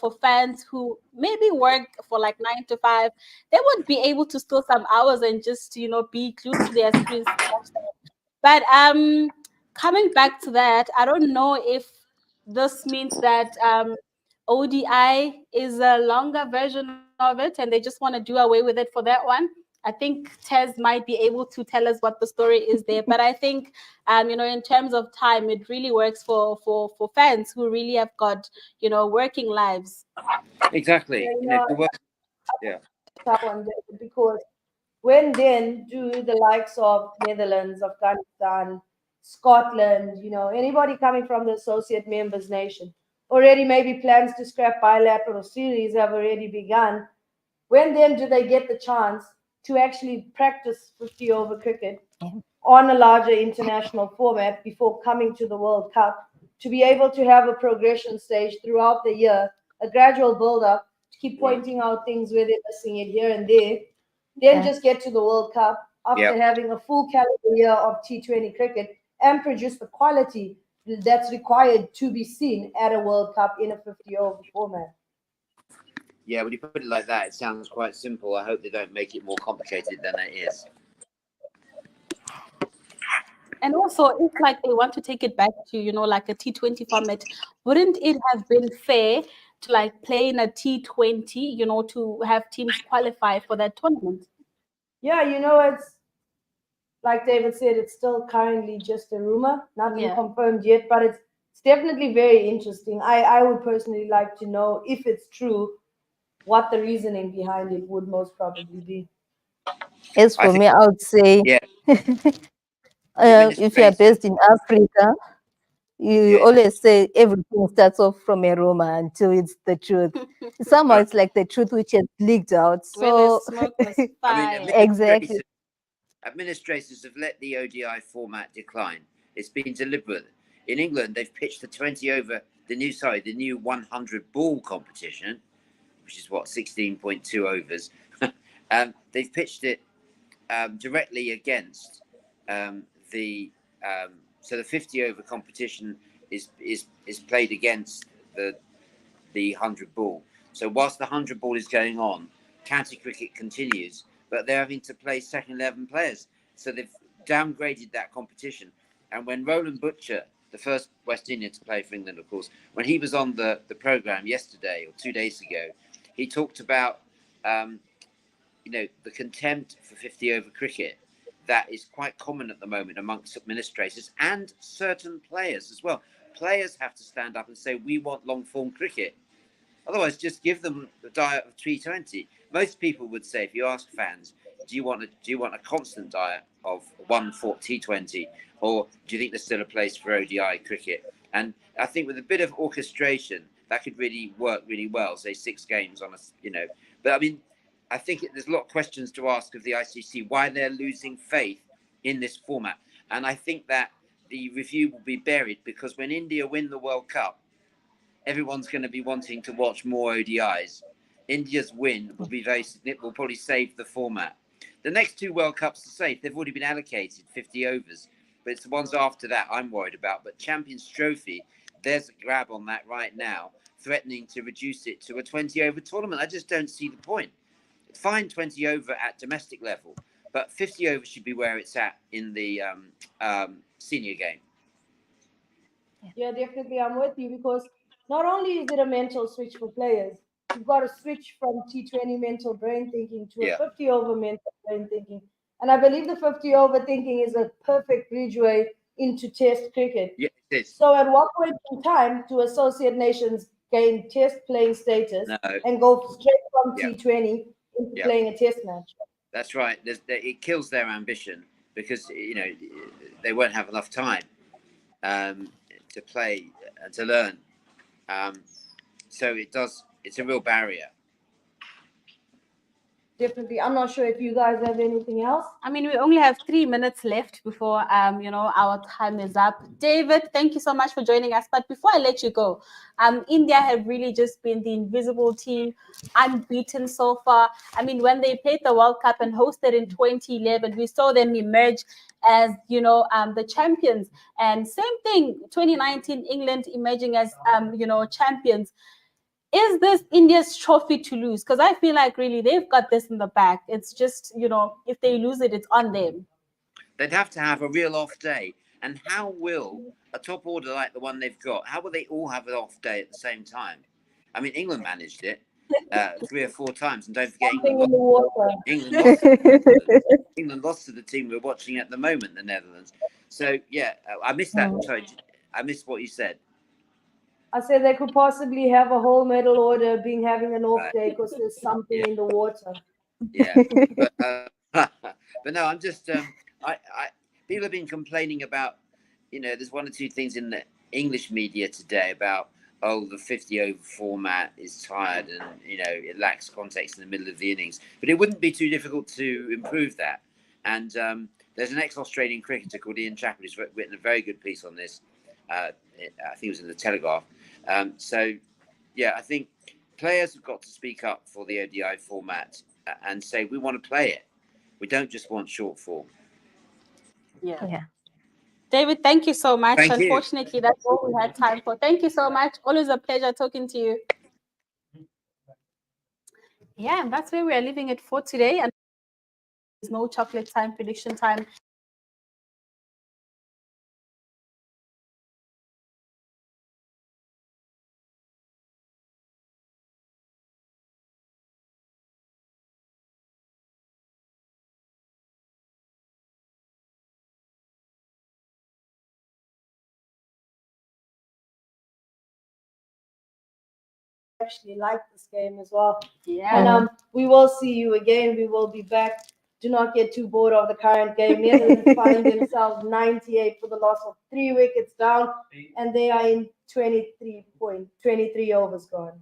for fans who maybe work for like 9 to 5, they would be able to steal some hours and just, be glued to their screens to watch that. But coming back to that, I don't know if this means that ODI is a longer version of it and they just want to do away with it for that one. I think Tez might be able to tell us what the story is there. But I think, in terms of time, it really works for fans who really have got, working lives. Exactly. Because when then do the likes of Netherlands, Afghanistan, Scotland, anybody coming from the associate members nation, already maybe plans to scrap bilateral series have already begun. When then do they get the chance to actually practice 50 over cricket on a larger international format before coming to the World Cup, to be able to have a progression stage throughout the year, a gradual build-up, to keep pointing out things where they're missing it here and there, then just get to the World Cup after having a full calendar year of T20 cricket and produce the quality that's required to be seen at a World Cup in a 50 over format. Yeah, when you put it like that, it sounds quite simple. I hope they don't make it more complicated than it is. And also, if like they want to take it back to, like a T20 format, wouldn't it have been fair to like play in a T20, to have teams qualify for that tournament? Yeah, it's like David said, it's still currently just a rumor, nothing confirmed yet, but it's definitely very interesting. I would personally like to know if it's true, what the reasoning behind it would most probably be. As for me, I would say, if you are based in Africa, you always say everything starts off from a rumor until it's the truth. Somehow it's like the truth which has leaked out. So exactly. Administrators have let the ODI format decline. It's been deliberate. In England, they've pitched the 20 over, the new 100 ball competition, which is what, 16.2 overs. They've pitched it directly against so the 50 over competition is played against the 100 ball. So whilst the 100 ball is going on, county cricket continues, but they're having to play second 11 players. So they've downgraded that competition. And when Roland Butcher, the first West Indian to play for England, of course, when he was on the programme yesterday or 2 days ago, he talked about the contempt for 50 over cricket that is quite common at the moment amongst administrators and certain players as well. Players have to stand up and say, we want long form cricket. Otherwise, just give them the diet of T20. Most people would say, if you ask fans, do you want a constant diet of 140 T20, or do you think there's still a place for ODI cricket? And I think with a bit of orchestration, that could really work really well. Say 6 games on But I mean, I think there's a lot of questions to ask of the ICC why they're losing faith in this format, and I think that the review will be buried, because when India win the World Cup, everyone's going to be wanting to watch more ODIs. India's win will be very significant, will probably save the format. The next two World Cups are safe. They've already been allocated 50 overs, but it's the ones after that I'm worried about. But Champions Trophy, there's a grab on that right now, threatening to reduce it to a 20-over tournament. I just don't see the point. Fine 20 over at domestic level, but 50 over should be where it's at in the senior game. Yeah, definitely. I'm with you because not only is it a mental switch for players, you've got to switch from T20 mental brain thinking to a 50 over mental brain thinking. And I believe the 50 over thinking is a perfect bridgeway into Test cricket. Yeah, it is. So at what point in time do associate nations gain Test playing status and go straight from T20 into playing a Test match? That's right. It kills their ambition, because they won't have enough time to play and to learn. So it's a real barrier. Definitely. I'm not sure if you guys have anything else. I mean, we only have 3 minutes left before our time is up. David, thank you so much for joining us. But before I let you go, India have really just been the invisible team, unbeaten so far. I mean, when they played the World Cup and hosted in 2011, we saw them emerge as the champions. And same thing, 2019 England emerging as champions. Is this India's trophy to lose? Because I feel like really they've got this in the back. It's just, if they lose it, it's on them. They'd have to have a real off day. And how will a top order like the one they've got, how will they all have an off day at the same time? I mean, England managed it 3 or 4 times. And don't forget, England lost to the team we're watching at the moment, the Netherlands. So, yeah, I missed that. Sorry, I missed what you said. I said they could possibly have a whole medal order having an off day because there's something in the water. Yeah, but no, I'm just people have been complaining about, there's 1 or 2 things in the English media today about, the 50 over format is tired and it lacks context in the middle of the innings. But it wouldn't be too difficult to improve that. And there's an ex-Australian cricketer called Ian Chappell who's written a very good piece on this. I think it was in the Telegraph. So, yeah, I think players have got to speak up for the ODI format and say, we want to play it. We don't just want short form. Yeah. David, thank you so much. Unfortunately, that's all we had time for. Thank you so much. Always a pleasure talking to you. Yeah, and that's where we are leaving it for today. And there's no chocolate time, prediction time. Actually like this game as well. Yeah. And we will see you again. We will be back. Do not get too bored of the current game. Netherlands find themselves 98 for the loss of 3 wickets down, and they are in 23 overs gone.